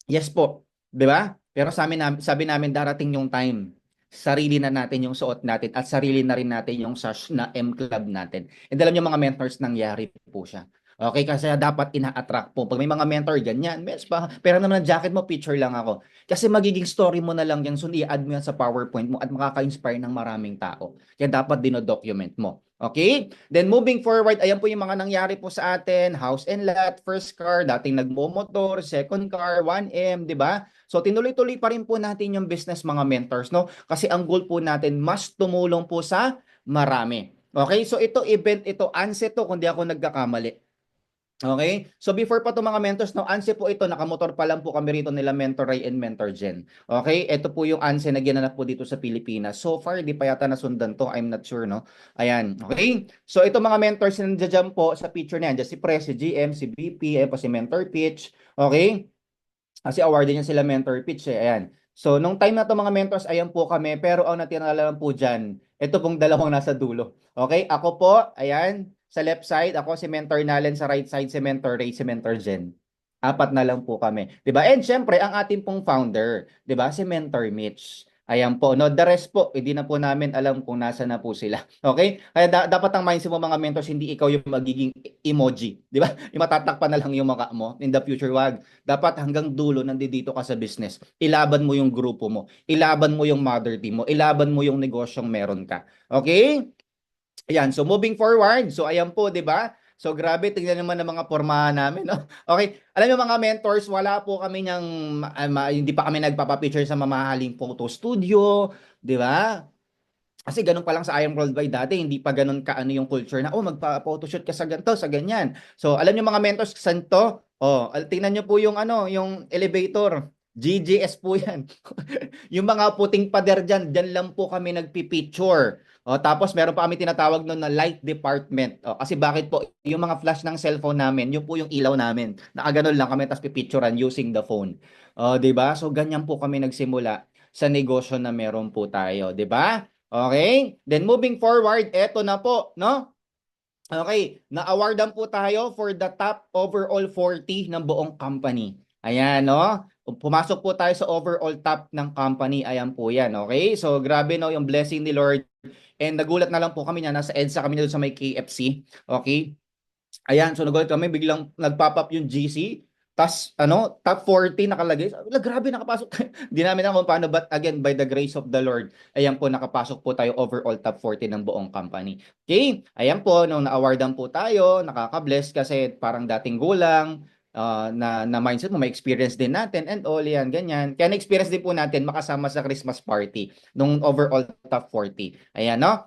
Yes po, 'di ba? Pero sabi namin darating yung time. Sarili na natin yung suot natin at sarili na rin natin yung sash na M Club natin. And alam niyo mga mentors nangyari po siya. Okay, kasi dapat ina-attract po. Pag may mga mentor ganyan, mes pa, pero naman ang jacket mo, picture lang ako. Kasi magiging story mo na lang yan, soon i-add mo yan sa PowerPoint mo at makaka-inspire ng maraming tao. Kaya dapat dino-document mo. Okay? Then moving forward, ayan po yung mga nangyari po sa atin, house and lot, first car, dating nagmo-motor, second car, 1M, 'di ba? So tinuloy-tuloy pa rin po natin yung business mga mentors, no? Kasi ang goal po natin mas tumulong po sa marami. Okay? So ito event ito, ANSE to kung di ako nagkakamali. Okay? So before pa itong mga mentors, no, ANSE po ito, nakamotor pa lang po kami rito nila Mentor Ray and Mentor Jen. Okay? Ito po yung ANSE na ginanap po dito sa Pilipinas. So far, di pa yata nasundan to. I'm not sure, no? Ayan. Okay? So itong mga mentors na nandiyan po sa picture na yan, dyan si Pres, si GM, si VP, ayan po si Mentor Pitch. Okay? Kasi awarded niya sila Mentor Pitch eh. Ayan. So, nung time na to mga mentors, ayan po kami. Pero ang natira na lang po dyan, ito pong dalawang nasa dulo. Okay? Ako po, ayan, sa left side, ako si Mentor Nalen, sa right side si Mentor Ray, si Mentor Jen. Apat na lang po kami. 'Di ba? And syempre, ang ating pong founder, 'di ba? Si Mentor Mitch. Ayan po, no, the rest po, hindi na po namin alam kung nasa na po sila. Okay? Kaya dapat ang mindset mo mga mentors, hindi ikaw yung magiging emoji, 'di ba? Yung matatakpan na lang yung mukha mo in the future, wag. Dapat hanggang dulo nandito ka sa business. Ilaban mo yung grupo mo, ilaban mo yung mother team mo, ilaban mo yung negosyong meron ka. Okay? Ayan, so moving forward, so ayan po, 'di ba? So grabe, tingnan naman ng mga pormahan namin, no? Okay, alam niyo mga mentors, wala po kami niyang hindi pa kami nagpapa-picture sa mamahaling photo studio, 'di ba? Kasi ganun pa lang sa IM Worldwide dati, hindi pa ganun kaano yung culture na, oh, magpa-photoshoot ka sa ganito, sa ganyan. So, alam niyo mga mentors, saan to? Oh, tingnan niyo po yung ano, yung elevator. GGS po yan. Yung mga puting pader dyan, dyan lang po kami nagpipicture. O, tapos meron pa kami tinatawag noon na light department. O, kasi bakit po, yung mga flash ng cellphone namin, yun po yung ilaw namin. Nakaganon lang kami, tapos pipicturean using the phone. O, di ba? So, ganyan po kami nagsimula sa negosyo na meron po tayo. Di ba? Okay? Then moving forward, eto na po, no? Okay, na-awardan po tayo for the top overall 40 ng buong company. Ayan, no? Pumasok po tayo sa overall top ng company. Ayan po yan, okay? So, grabe, no? Yung blessing ni Lord. And nagulat na lang po kami na nasa EDSA kami na doon sa may KFC. Okay? Ayan, so nagulat kami, biglang nagpop up yung GC. Tas ano, top 40 nakalagay. Wala, grabe nakapasok. Hindi namin alam kung paano, but again, by the grace of the Lord, ayan po, nakapasok po tayo overall top 40 ng buong company. Okay, ayan po, nung na-awardan po tayo, nakaka-bless kasi parang dating gulang, na mindset mo, may experience din natin and all yan, ganyan. Kaya na-experience din po natin makasama sa Christmas party nung overall top 40. Ayan, no?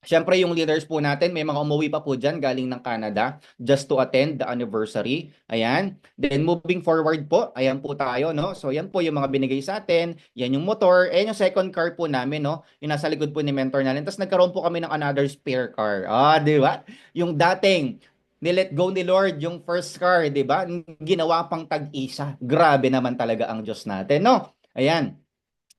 Siyempre, yung leaders po natin, may mga umuwi pa po dyan galing ng Canada just to attend the anniversary. Ayan. Then moving forward po, ayan po tayo, no? So, yan po yung mga binigay sa atin. Yan yung motor. Ayan yung second car po namin, no? Yung nasa likod po ni mentor natin. Tapos nagkaroon po kami ng another spare car. Ah, di ba? Yung dating, nilet go ni Lord yung first car, di ba? Ginawa pang tag-isa. Grabe naman talaga ang Diyos natin, no? Ayan.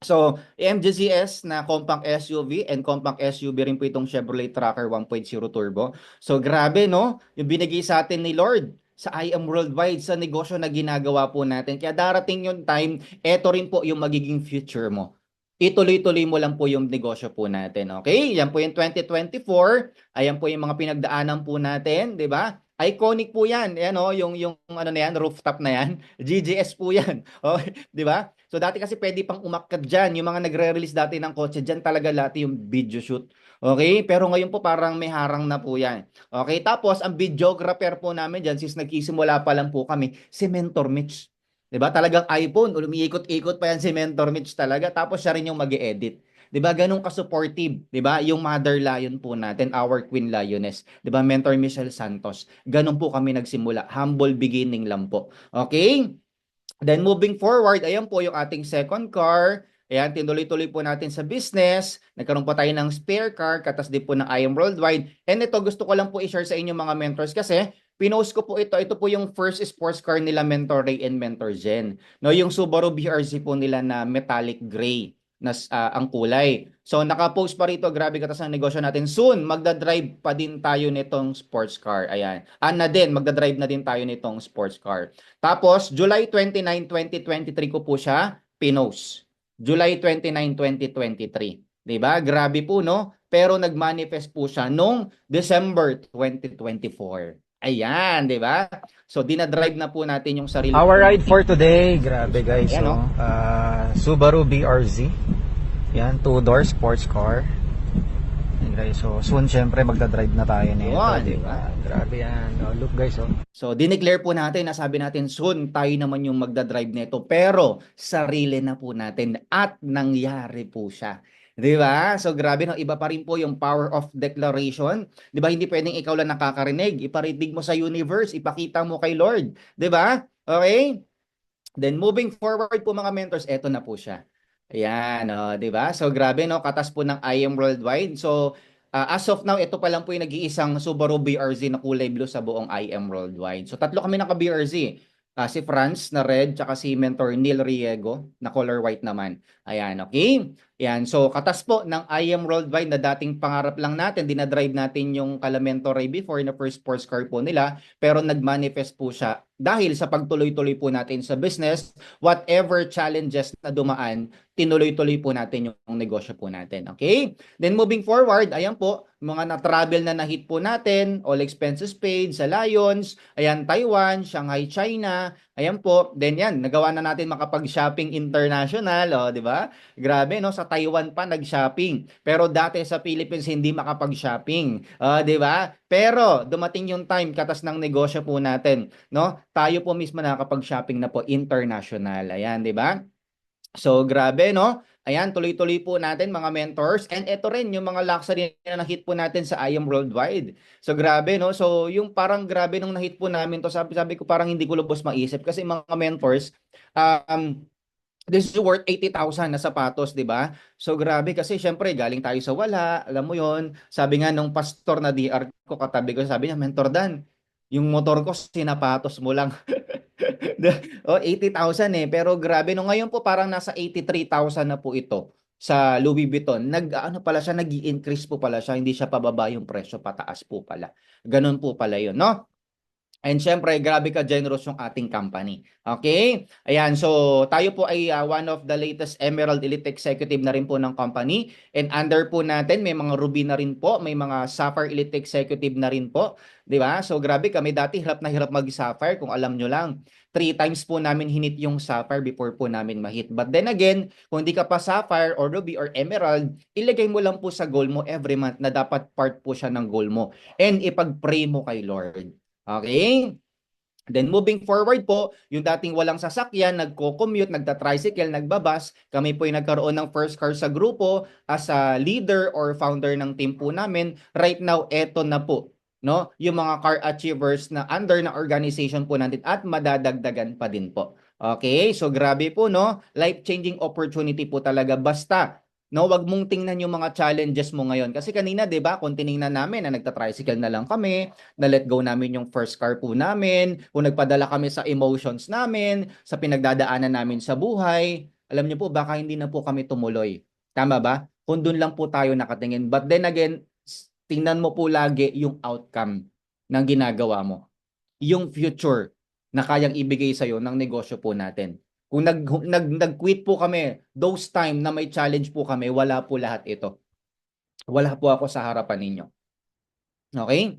So, MGZS na compact SUV and compact SUV rin po itong Chevrolet Tracker 1.0 Turbo. So, grabe, no? Yung binigay sa atin ni Lord sa IM Worldwide sa negosyo na ginagawa po natin. Kaya darating yung time, eto rin po yung magiging future mo. Ituloy-tuloy mo lang po yung negosyo po natin. Okay? Yan po yung 2024. Ayan po yung mga pinagdaanan po natin, di ba? Iconic po yan. Ayan, oh, yung ano na yan, rooftop na yan. GGS po yan. Okay, di ba? So dati kasi pwede pang umakyat dyan. Yung mga nagre-release dati ng kotse dyan talaga lahat yung video shoot. Okay? Pero ngayon po parang may harang na po yan. Okay? Tapos ang videographer po namin dyan, since nagsisimula pa lang po kami, si Mentor Mitch. 'Di ba? Talagang iPhone, umiikot-ikot pa yan si Mentor Mitch talaga. Tapos siya rin yung mag-edit. 'Di ba? Ganun ka-supportive, 'di ba? Yung Mother Lion po natin, our Queen Lioness, 'di ba? Mentor Michelle Santos. Ganun po kami nagsimula. Humble beginning lang po. Okay? Then moving forward, ayan po yung ating second car. Ayan, tinuloy-tuloy po natin sa business. Nagkaroon po tayo ng spare car, katas din po ng IM Worldwide. And ito, gusto ko lang po i-share sa inyo mga mentors kasi pinost ko po ito. Ito po yung first sports car nila Mentor Ray and Mentor Jen. No, yung Subaru BRZ po nila na metallic gray na ang kulay. So naka-post pa rito, grabe katas ang negosyo natin. Soon, magda-drive pa din tayo nitong sports car. Ayan. Na din, magda-drive na din tayo nitong sports car. Tapos, July 29, 2023 ko po siya pinost. July 29, 2023. 'Di ba? Grabe po, no? Pero nag-manifest po siya nung December 2024. Ayan, 'di ba? So, dinadrive na po natin yung sarili. Our ride for today, grabe guys, Ayan, no? Subaru BRZ. Yan, two-door sports car. Yan guys, so soon syempre magdadrive na tayo nito, Yun, di ba? Grabe yan. Oh, look guys, oh. So, dineclare po natin, nasabi natin, soon tayo naman yung magdadrive nito. Pero, sarili na po natin at nangyari po siya. 'Di ba? So grabe no, iba pa rin po yung power of declaration. 'Di ba? Hindi pwedeng ikaw lang nakakarinig. Iparinig mo sa universe, ipakita mo kay Lord, 'di ba? Okay? Then moving forward po mga mentors, eto na po siya. Ayan, oh, 'di ba? So grabe no, katas po ng I Am Worldwide. So as of now, ito pa lang po yung nag-iisang Subaru BRZ na kulay blue sa buong I Am Worldwide. So tatlo kami naka BRZ. Si Franz na red, tsaka si mentor Neil Riego na color white naman. Ayan, okay? Ayan, so katas po ng I Am Worldwide na dating pangarap lang natin, dinadrive natin yung Calamento Ray before na first sports car po nila, pero nag-manifest po siya dahil sa pagtuloy-tuloy po natin sa business, whatever challenges na dumaan, tinuloy-tuloy po natin yung negosyo po natin. Okay? Then moving forward, ayan po, mga na-travel na na-hit po natin, all expenses paid sa Lions, ayan, Taiwan, Shanghai, China, ayan po. Then yan, nagawa na natin makapag-shopping international, oh, di ba? Grabe, no? Sa Taiwan pa nag-shopping. Pero dati sa Philippines hindi makapag-shopping. 'Di ba? Pero dumating yung time katas ng negosyo po natin, no? Tayo po mismo nakakapag-shopping na po international. Ayan, 'di ba? So, grabe, no? Ayan, tuloy-tuloy po natin mga mentors. And ito rin, yung mga luxury na na-hit po natin sa I Am Worldwide. So, grabe, no? So, yung parang grabe nung na-hit po namin to, sabi ko parang hindi ko lubos maisip. Kasi mga mentors, um, this is worth 80,000 na sapatos, 'di ba? So grabe kasi syempre galing tayo sa wala, alam mo 'yon. Sabi nga nung pastor na DR ko katabi ko, sabi niya, "Mentor Dan, yung motor ko sinapatos mo lang." Oh, 80,000 eh. Pero grabe no, ngayon po parang nasa 83,000 na po ito sa Louis Vuitton. Nag-ano pala siya, nag-i-increase po pala siya, hindi siya pababa yung presyo, pataas po pala. Ganun po pala 'yon, no? And syempre, grabe ka generous yung ating company. Okay? Ayan, so tayo po ay one of the latest Emerald Elite Executive na rin po ng company. And under po natin, may mga Ruby na rin po, may mga Sapphire Elite Executive na rin po. Di ba? So grabe kami dati, hirap na hirap mag-Sapphire kung alam nyo lang. 3 times po namin hinit yung Sapphire before po namin ma-hit. But then again, kung hindi ka pa Sapphire or Ruby or Emerald, ilagay mo lang po sa goal mo every month na dapat part po siya ng goal mo. And ipag-pray mo kay Lord. Okay? Then moving forward po, yung dating walang sasakyan, nagko-commute, nagta-tricycle, nagbabas, kami po yung nagkaroon ng first car sa grupo as a leader or founder ng team po namin. Right now, eto na po, no? Yung mga car achievers na under na organization po natin at madadagdagan pa din po. Okay? So grabe po, no? Life-changing opportunity po talaga basta no, wag mong tingnan yung mga challenges mo ngayon. Kasi kanina, 'di ba, kung tiningnan namin na nagta-tricycle na lang kami, na let go namin yung first car po namin, kung nagpadala kami sa emotions namin, sa pinagdadaanan namin sa buhay, alam niyo po, baka hindi na po kami tumuloy. Tama ba? Kung doon lang po tayo nakatingin. But then again, tingnan mo po lagi yung outcome ng ginagawa mo. Yung future na kayang ibigay sa'yo ng negosyo po natin. Kung nag-quit po kami, those time na may challenge po kami, wala po lahat ito. Wala po ako sa harapan ninyo. Okay?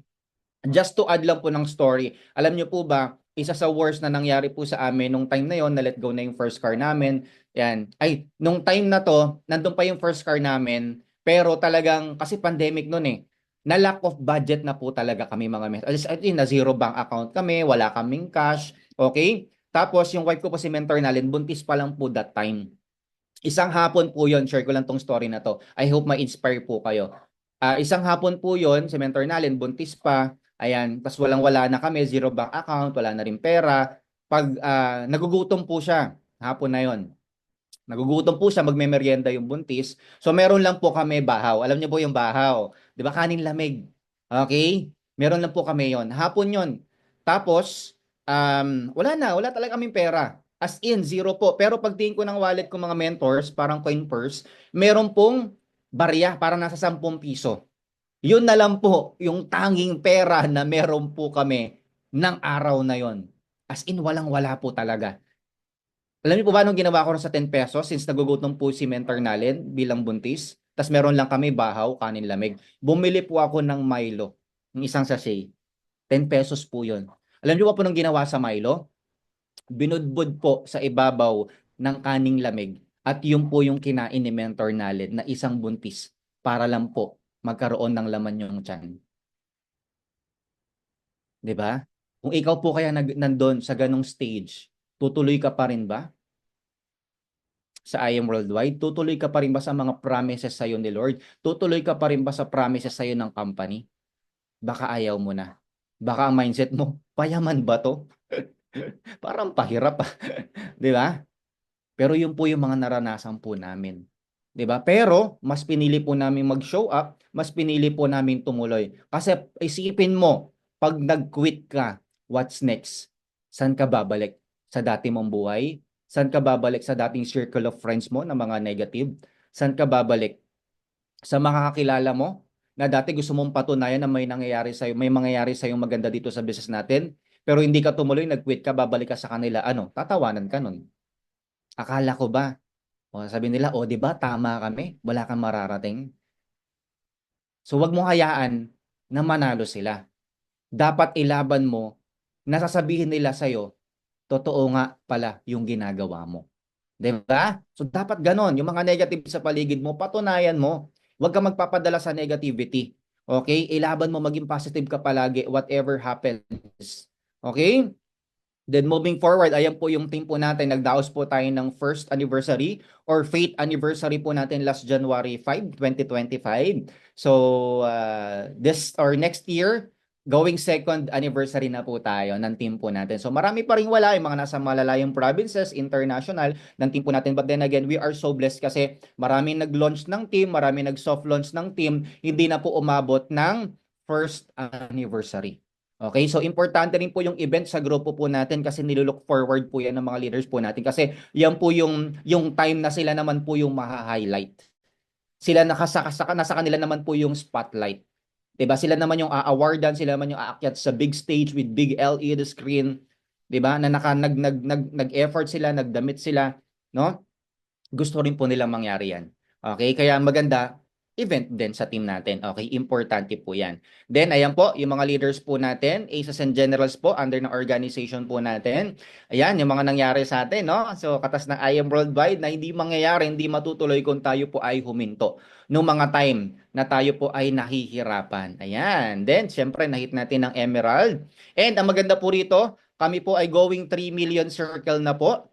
Just to add lang po ng story, alam niyo po ba, isa sa worst na nangyari po sa amin nung time na yon na let go na yung first car namin. Yan. Ay, nung time na to, nandun pa yung first car namin, pero talagang, kasi pandemic noon eh, na lack of budget na po talaga kami mga mes. As in, na zero bank account kami, wala kaming cash, okay? Tapos yung wife ko po si mentor natin, buntis pa lang po that time. Isang hapon po yon, share ko lang tong story na to. I hope ma-inspire po kayo. Isang hapon po yon, si mentor natin, buntis pa, ayan, tapos walang-wala na kami, zero bank account, wala na rin pera. Nagugutom po siya, hapon na yon. Nagugutom po siya, magmemeryenda yung buntis. So meron lang po kami bahaw. Alam niyo po yung bahaw, 'di ba? Kanin lamig. Okay? Meron lang po kami yon. Hapon yon. Tapos wala talaga kaming pera. As in zero po. Pero pagtingin ko ng wallet ko mga mentors, parang coin purse, meron pong barya, parang nasa 10 piso. Yun na lang po yung tanging pera na meron po kami ng araw na yon. As in walang-wala po talaga. Alam niyo po ba nung ginawa ko rin sa 10 pesos since nagugutom po si mentor natin bilang buntis, tas meron lang kami bahaw, kanin lamig. Bumili po ako ng Milo, ng isang sachet. 10 pesos po yun. Alam niyo po nung ginawa sa Milo? Binudbud po sa ibabaw ng kaning lamig at yun po yung kinain ni mentor natin na isang buntis para lang po magkaroon ng laman yung tiyan. 'Di ba? Kung ikaw po kaya nandun sa ganong stage, tutuloy ka pa rin ba? sa I Am Worldwide? Tutuloy ka pa rin ba sa mga promises sa'yo ni Lord? Tutuloy ka pa rin ba sa promises sa'yo ng company? Baka ayaw mo na. Baka ang mindset mo, payaman ba to? Parang pahirap, 'di ba? Pero yun po yung mga naranasan po namin. 'Di ba? Pero mas pinili po namin mag-show up, mas pinili po namin tumuloy. Kasi isipin mo, pag nag-quit ka, what's next? Saan ka babalik? Sa dati mong buhay? Saan ka babalik sa dating circle of friends mo na mga negative? Saan ka babalik? Sa mga kakilala mo na dati gusto mong patunayan na may nangyayari sa'yo, may mangyayari sa'yo maganda dito sa business natin, pero hindi ka tumuloy, nag-quit ka, babalik ka sa kanila, ano, tatawanan ka nun. Akala ko ba? O sabi nila, o di ba tama kami, wala kang mararating. So wag mo hayaan na manalo sila. Dapat ilaban mo na sasabihin nila sa'yo, totoo nga pala yung ginagawa mo. 'Di ba? So dapat ganon, yung mga negative sa paligid mo, patunayan mo. Huwag kang magpapadala sa negativity. Okay? Ilaban mo, maging positive ka palagi whatever happens. Okay? Then moving forward, ayan po yung team po natin. Nagdaos po tayo ng first anniversary or faith anniversary po natin last January 5, 2025. So, this or next year, going second anniversary na po tayo ng team po natin. So, marami pa rin wala, yung mga nasa malalayong provinces, international ng team po natin. But then again, we are so blessed kasi maraming nag-launch ng team, maraming nag-soft launch ng team, hindi na po umabot ng first anniversary. Okay, so importante rin po yung event sa grupo po natin kasi nilulook forward po yan ng mga leaders po natin kasi yan po yung time na sila naman po yung maha-highlight. Sila nasa kanila naman po yung spotlight. 'Di ba? Sila naman yung a-awardan, sila naman yung aakyat sa big stage with big LED screen, 'di ba? Na nag-effort sila, nagdamit sila, no? Gusto rin po nilang mangyari yan. Okay, kaya maganda event din sa team natin. Okay, importante po yan. Then, ayan po, yung mga leaders po natin, Aces and Generals po, under ng organization po natin. Ayan, yung mga nangyari sa atin, no? So, katas ng I Am Worldwide na hindi mangyayari, hindi matutuloy kung tayo po ay huminto. Noong mga time na tayo po ay nahihirapan. Ayan. Then, syempre, nahit natin ng Emerald. And, ang maganda po rito, kami po ay going 3 million circle na po.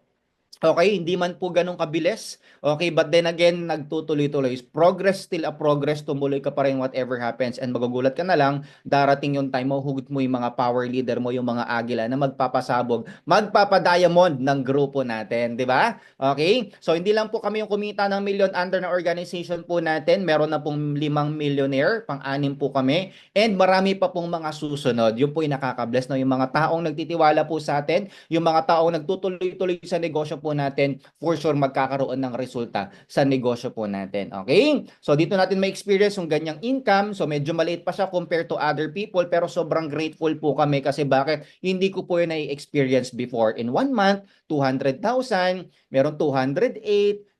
Okay, hindi man po ganun kabilis. Okay, but then again, nagtutuloy-tuloy. Progress, still a progress. Tumuloy ka pa rin whatever happens. And magugulat ka na lang, darating yung time mo, hugot mo yung mga power leader mo, yung mga agila na magpapasabog, magpapadiamond ng grupo natin. Di ba? Okay? So, hindi lang po kami yung kumita ng million under na organization po natin. Meron na pong 5 millionaire, pang-anim po kami. And marami pa pong mga susunod. Yun po yung nakaka-bless. No? Yung mga taong nagtitiwala po sa atin, yung mga taong nagtutuloy-tuloy sa negosyo po natin, for sure magkakaroon ng resulta sa negosyo po natin. Okay? So dito natin may experience yung ganyang income. So medyo maliit pa siya compared to other people pero sobrang grateful po kami kasi bakit? Hindi ko po yun na-experience before. In 1 month, 200,000, meron 208,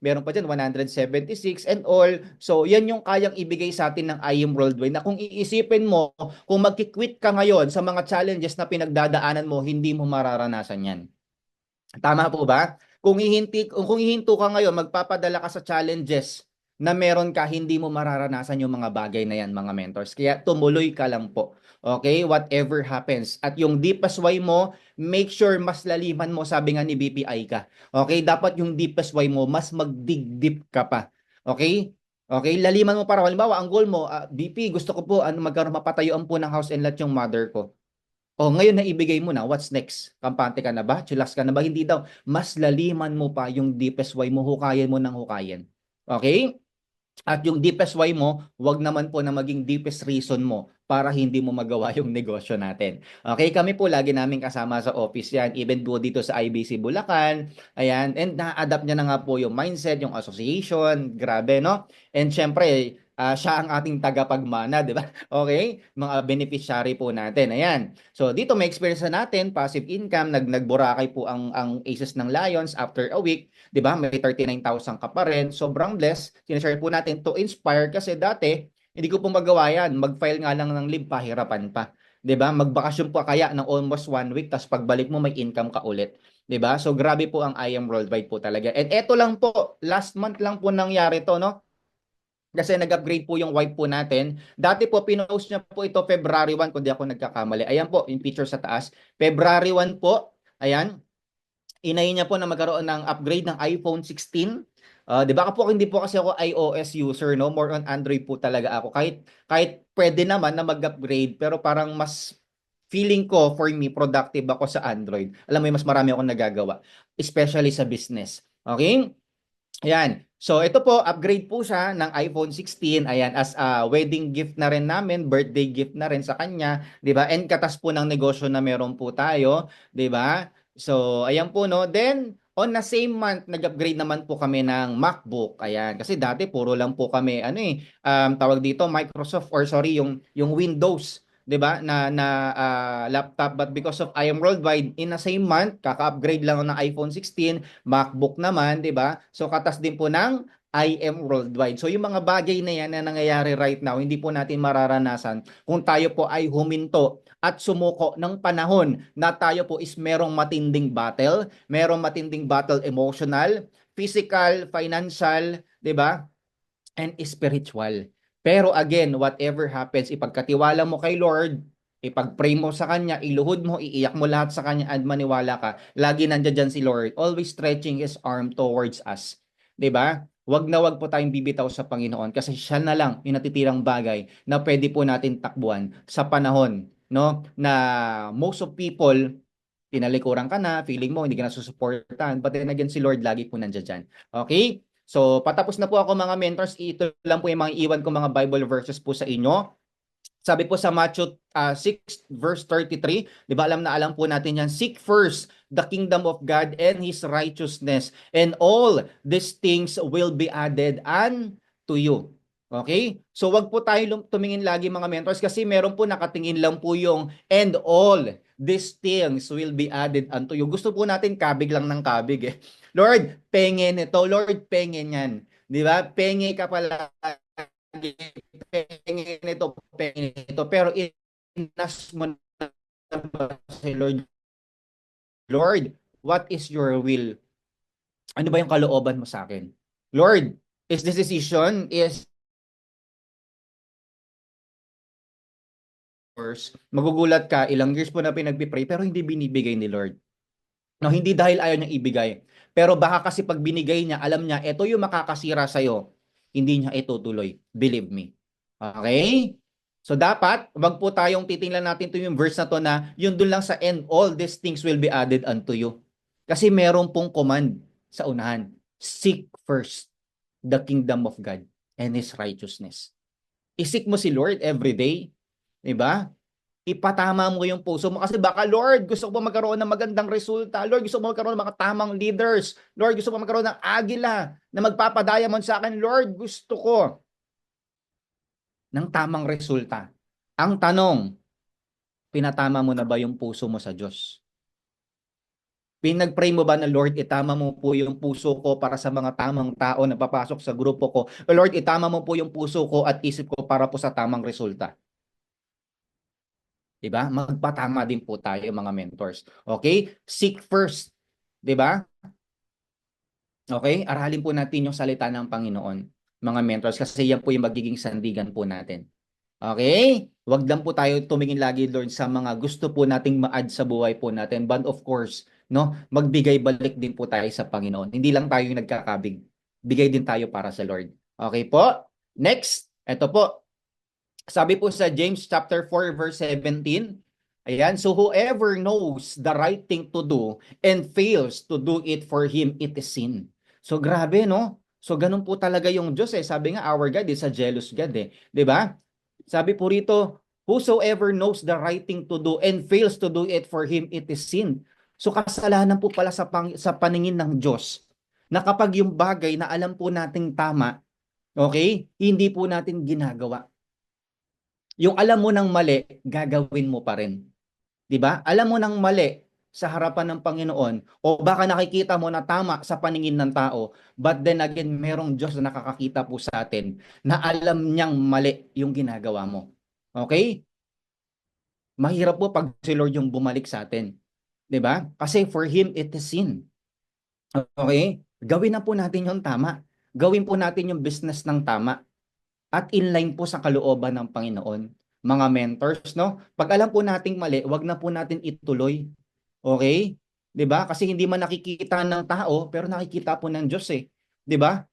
meron pa dyan 176 and all. So yan yung kayang ibigay sa atin ng I Am Worldwide na kung iisipin mo, kung magki-quit ka ngayon sa mga challenges na pinagdadaanan mo, hindi mo mararanasan yan. Tama po ba? Kung hihinto ka ngayon, magpapadala ka sa challenges na meron ka, hindi mo mararanasan yung mga bagay na yan, mga mentors. Kaya tumuloy ka lang po. Okay? Whatever happens. At yung deepest why mo, make sure mas laliman mo, sabi nga ni BPI ka. Okay? Dapat yung deepest why mo, mas magdig deep ka pa. Okay? Okay? Laliman mo para, halimbawa, ang goal mo, BP, gusto ko po, magkaroon mapatayuan po ng house and lot yung mother ko. Oh, ngayon na ibigay mo na, what's next? Kampante ka na ba? Chillax ka na ba? Hindi daw. Mas laliman mo pa yung deepest why mo, hukayin mo ng hukayin. Okay? At yung deepest why mo, wag naman po na maging deepest reason mo para hindi mo magawa yung negosyo natin. Okay, kami po lagi namin kasama sa office yan, even po dito sa IBC Bulacan. Ayan, and na-adapt niya na nga po yung mindset, yung association, grabe, no? And syempre, siya ang ating tagapagmana, di ba? Okay? Mga beneficiary po natin. Ayan. So, dito may experience na natin, passive income, nagborakay po ang Aces ng Lions after a week. 'Di ba? May 39,000 ka pa rin. Sobrang blessed. Sinashare po natin to inspire kasi dati hindi ko po magawa yan. Mag-file nga lang ng leave, pahirapan pa. 'Di ba? Magbakasyon po kaya ng almost 1 week tapos pagbalik mo may income ka ulit. 'Di ba? So grabe po ang I Am Worldwide po talaga. And eto lang po, last month lang po nangyari to, no? Kasi nag-upgrade po yung wife po natin. Dati po, pinost niya po ito February 1, kung di ako nagkakamali. Ayan po, yung picture sa taas. February 1 po, ayan, inayin niya po na magkaroon ng upgrade ng iPhone 16. 'Di ba po hindi po kasi ako iOS user, no? More on Android po talaga ako. Kahit pwede naman na mag-upgrade, pero parang mas feeling ko for me productive ako sa Android. Alam mo, mas marami akong nagagawa, especially sa business. Okay? Ayan. So ito po, upgrade po siya ng iPhone 16. Ayan, as a wedding gift na rin namin, birthday gift na rin sa kanya, 'di ba? And katas po ng negosyo na meron po tayo, 'di ba? So ayan po, no. Then on the same month, nag-upgrade naman po kami ng MacBook. Ayan, kasi dati puro lang po kami tawag dito Microsoft, or sorry, yung Windows, 'di ba? Na laptop, but because of I am worldwide, in the same month kaka-upgrade lang ako ng iPhone 16, MacBook naman, 'di ba? So katas din po ng I am worldwide. So yung mga bagay na yan na nangyayari right now, hindi po natin mararanasan kung tayo po ay huminto at sumuko ng panahon na tayo po is merong matinding battle emotional, physical, financial, 'di ba? And spiritual. Pero again, whatever happens, ipagkatiwala mo kay Lord, ipag-pray mo sa Kanya, iluhod mo, iiyak mo lahat sa Kanya, at maniwala ka. Lagi nandiyan dyan si Lord, always stretching His arm towards us. 'Di ba? Wag na wag po tayong bibitaw sa Panginoon, kasi siya na lang yung natitirang bagay na pwede po natin takbuhan sa panahon, no? Na most of people, tinalikuran ka na, feeling mo hindi ka na susuportahan, but then again, si Lord lagi po nandiyan dyan. Okay? So, patapos na po ako mga mentors. Ito lang po yung mga iwan ko mga Bible verses po sa inyo. Sabi po sa Matthew 6 verse 33, 'di ba, alam po natin yan, seek first the kingdom of God and His righteousness, and all these things will be added unto you. Okay? So wag po tayo tumingin lagi mga mentors, kasi meron po nakatingin lang po yung and all these things will be added unto you. Gusto po natin kabig lang ng kabig eh. Lord, pengen ito. Lord, pengen yan. 'Di ba? Penge ka pala, pengen ito, pero inas mo na ba si Lord? Lord, what is your will? Ano ba yung kalooban mo sa akin? Lord, is this decision is yours? Magugulat ka, ilang years po na pinagpipray, pero hindi binibigay ni Lord. No, hindi dahil ayaw niyang ibigay. Pero baka kasi pag binigay niya, alam niya, ito yung makakasira sa'yo. Hindi niya itutuloy. Believe me. Okay? So dapat, wag po tayong titingnan natin to yung verse na to na yun dun lang sa end, all these things will be added unto you. Kasi meron pong command sa unahan. Seek first the kingdom of God and His righteousness. Isik mo si Lord every day. Diba? Ipatama mo yung puso mo, kasi baka, Lord, gusto ko ba magkaroon ng magandang resulta? Lord, gusto ko magkaroon ng mga tamang leaders? Lord, gusto ko magkaroon ng agila na magpapadiamond sa akin? Lord, gusto ko ng tamang resulta. Ang tanong, pinatama mo na ba yung puso mo sa Diyos? Pinag-pray mo ba na, Lord, itama mo po yung puso ko para sa mga tamang tao na papasok sa grupo ko? O Lord, itama mo po yung puso ko at isip ko para po sa tamang resulta. Diba? Magpatama din po tayo mga mentors. Okay? Seek first. Diba? Okay? Aralin po natin yung salita ng Panginoon, mga mentors, kasi yan po yung magiging sandigan po natin. Okay? Wag lang po tayo tumingin lagi, Lord, sa mga gusto po nating ma-add sa buhay po natin. But of course, no, magbigay balik din po tayo sa Panginoon. Hindi lang tayo yung nagkakabig. Bigay din tayo para sa Lord. Okay po? Next, ito po. Sabi po sa James chapter 4 verse 17, ayan, so whoever knows the right thing to do and fails to do it, for him it is sin. So grabe, no? So ganun po talaga yung Diyos eh. Sabi nga, our God is a jealous God eh. 'Di ba? Sabi po rito, whosoever knows the right thing to do and fails to do it, for him it is sin. So kasalanan po pala sa paningin ng Diyos, na kapag yung bagay na alam po nating tama, okay, hindi po natin ginagawa. Yung alam mo ng mali, gagawin mo pa rin. 'Di ba? Alam mo ng mali sa harapan ng Panginoon, o baka nakikita mo na tama sa paningin ng tao, but then again, merong Diyos na nakakakita po sa atin na alam niyang mali yung ginagawa mo. Okay? Mahirap po pag si Lord yung bumalik sa atin. 'Di ba? Kasi for him it is sin. Okay? Gawin na po natin yung tama. Gawin po natin yung business ng tama. At inline po sa kalooban ng Panginoon. Mga mentors, no? Pag alam po nating mali, wag na po natin ituloy. Okay? 'Di ba? Kasi hindi man nakikita ng tao, pero nakikita po ng Diyos eh. 'Di ba?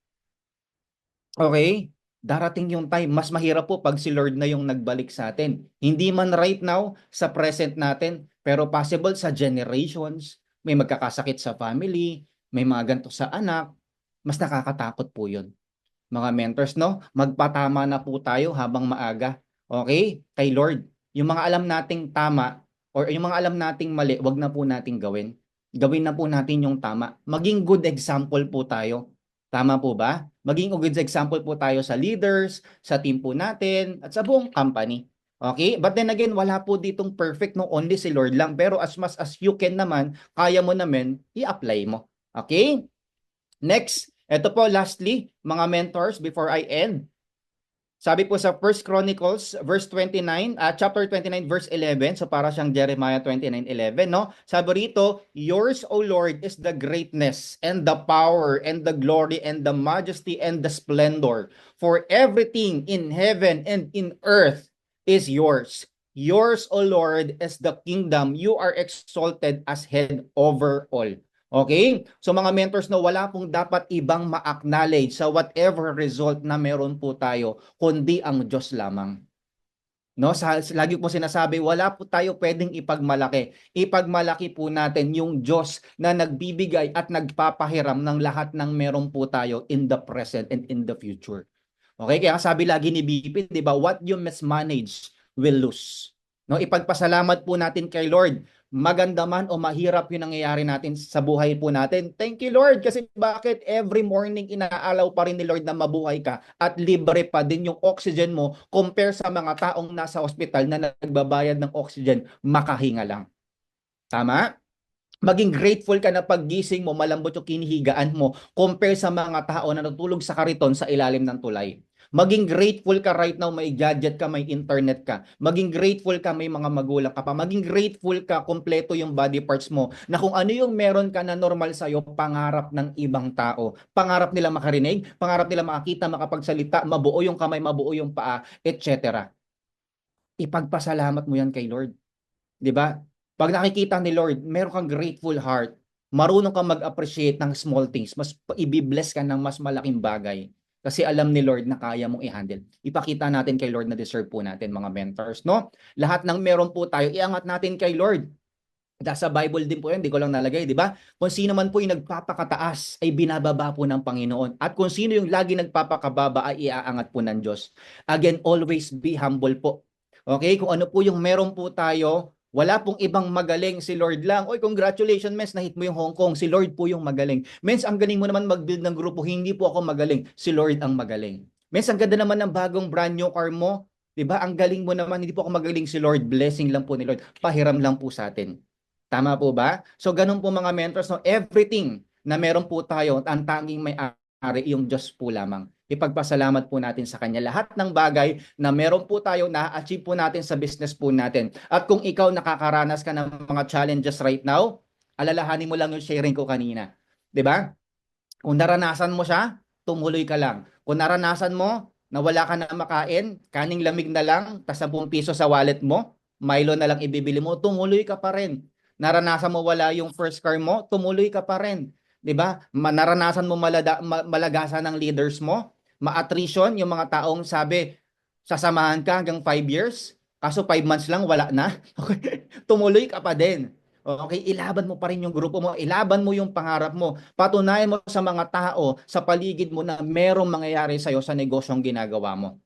Okay? Darating yung time, mas mahirap po pag si Lord na yung nagbalik sa atin. Hindi man right now, sa present natin, pero possible sa generations, may magkakasakit sa family, may mga ganito sa anak, mas nakakatakot po yun. Mga mentors, no? Magpatama na po tayo habang maaga. Okay? Kay Lord. Yung mga alam nating tama or yung mga alam nating mali, wag na po nating gawin. Gawin na po natin yung tama. Maging good example po tayo. Tama po ba? Maging good example po tayo sa leaders, sa team po natin, at sa buong company. Okay? But then again, wala po ditong perfect, no? Only si Lord lang. Pero as much as you can naman, kaya mo naman, i-apply mo. Okay? Next, ito po lastly, mga mentors before I end. Sabi po sa First Chronicles verse 29, chapter 29 verse 11, so para siyang Jeremiah 29:11, no? Sabi rito, yours, O Lord, is the greatness and the power and the glory and the majesty and the splendor. For everything in heaven and in earth is yours. Yours, O Lord, is the kingdom. You are exalted as head over all. Okay? So mga mentors, no, wala pong dapat ibang ma-acknowledge sa whatever result na meron po tayo, kundi ang Diyos lamang. No, lagi po sinasabi, wala po tayo pwedeng ipagmalaki. Ipagmalaki po natin yung Diyos na nagbibigay at nagpapahiram ng lahat ng meron po tayo in the present and in the future. Okay, kaya sabi lagi ni BP, 'di ba, what you mismanage will lose. No, ipagpasalamat po natin kay Lord. Maganda man o mahirap 'yung nangyayari natin sa buhay po natin. Thank you Lord kasi bakit every morning inaalaw pa rin ni Lord na mabuhay ka at libre pa din yung oxygen mo compare sa mga taong nasa ospital na nagbabayad ng oxygen, makahinga lang. Tama? Maging grateful ka na paggising mo, malambot yung kinihigaan mo compare sa mga tao na natutulog sa kariton sa ilalim ng tulay. Maging grateful ka right now, may gadget ka, may internet ka. Maging grateful ka, may mga magulang ka pa. Maging grateful ka, kompleto yung body parts mo. Na kung ano yung meron ka na normal sa'yo, pangarap ng ibang tao. Pangarap nila makarinig, pangarap nila makakita, makapagsalita, mabuo yung kamay, mabuo yung paa, etc. Ipagpasalamat mo yan kay Lord. 'Di ba? Pag nakikita ni Lord, meron kang grateful heart, marunong kang mag-appreciate ng small things, mas i-bless ka ng mas malaking bagay. Kasi alam ni Lord na kaya mong i-handle. Ipakita natin kay Lord na deserve po natin mga mentors, no? Lahat ng meron po tayo, iangat natin kay Lord. Sa Bible din po yan, di ko lang nalagay, di ba? Kung sino man po yung nagpapakataas, ay binababa po ng Panginoon. At kung sino yung lagi nagpapakababa, ay iaangat po ng Diyos. Again, always be humble po. Okay? Kung ano po yung meron po tayo, wala pong ibang magaling, si Lord lang. Oy, congratulations, Mens, nahit mo yung Hong Kong. Si Lord po yung magaling. Mens, ang galing mo naman mag-build ng grupo. Hindi po ako magaling. Si Lord ang magaling. Mens, ang ganda naman ng bagong brand new car mo. Diba? Ang galing mo naman. Hindi po ako magaling, si Lord. Blessing lang po ni Lord. Pahiram lang po sa atin. Tama po ba? So ganun po mga mentors, no? Everything na meron po tayo, ang tanging may-ari, yung Diyos po lamang. Ipagpasalamat po natin sa Kanya. Lahat ng bagay na meron po tayo, na-achieve po natin sa business po natin. At kung ikaw nakakaranas ka ng mga challenges right now, alalahanin mo lang yung sharing ko kanina. 'Di ba? Kung naranasan mo siya, tumuloy ka lang. Kung naranasan mo na wala ka na makain, kaning lamig na lang, tas 10 piso sa wallet mo, Milo na lang ibibili mo, tumuloy ka pa rin. Naranasan mo wala yung first car mo, tumuloy ka pa rin. 'Di ba? Naranasan mo malagasan ng leaders mo, ma-attrition yung mga taong sabi, sasamahan ka hanggang 5 years, kaso 5 months lang wala na. Okay? Tumuloy ka pa din. Okay, ilaban mo pa rin yung grupo mo, ilaban mo yung pangarap mo. Patunayan mo sa mga tao sa paligid mo na merong mangyayari sa'yo sa negosyong ginagawa mo.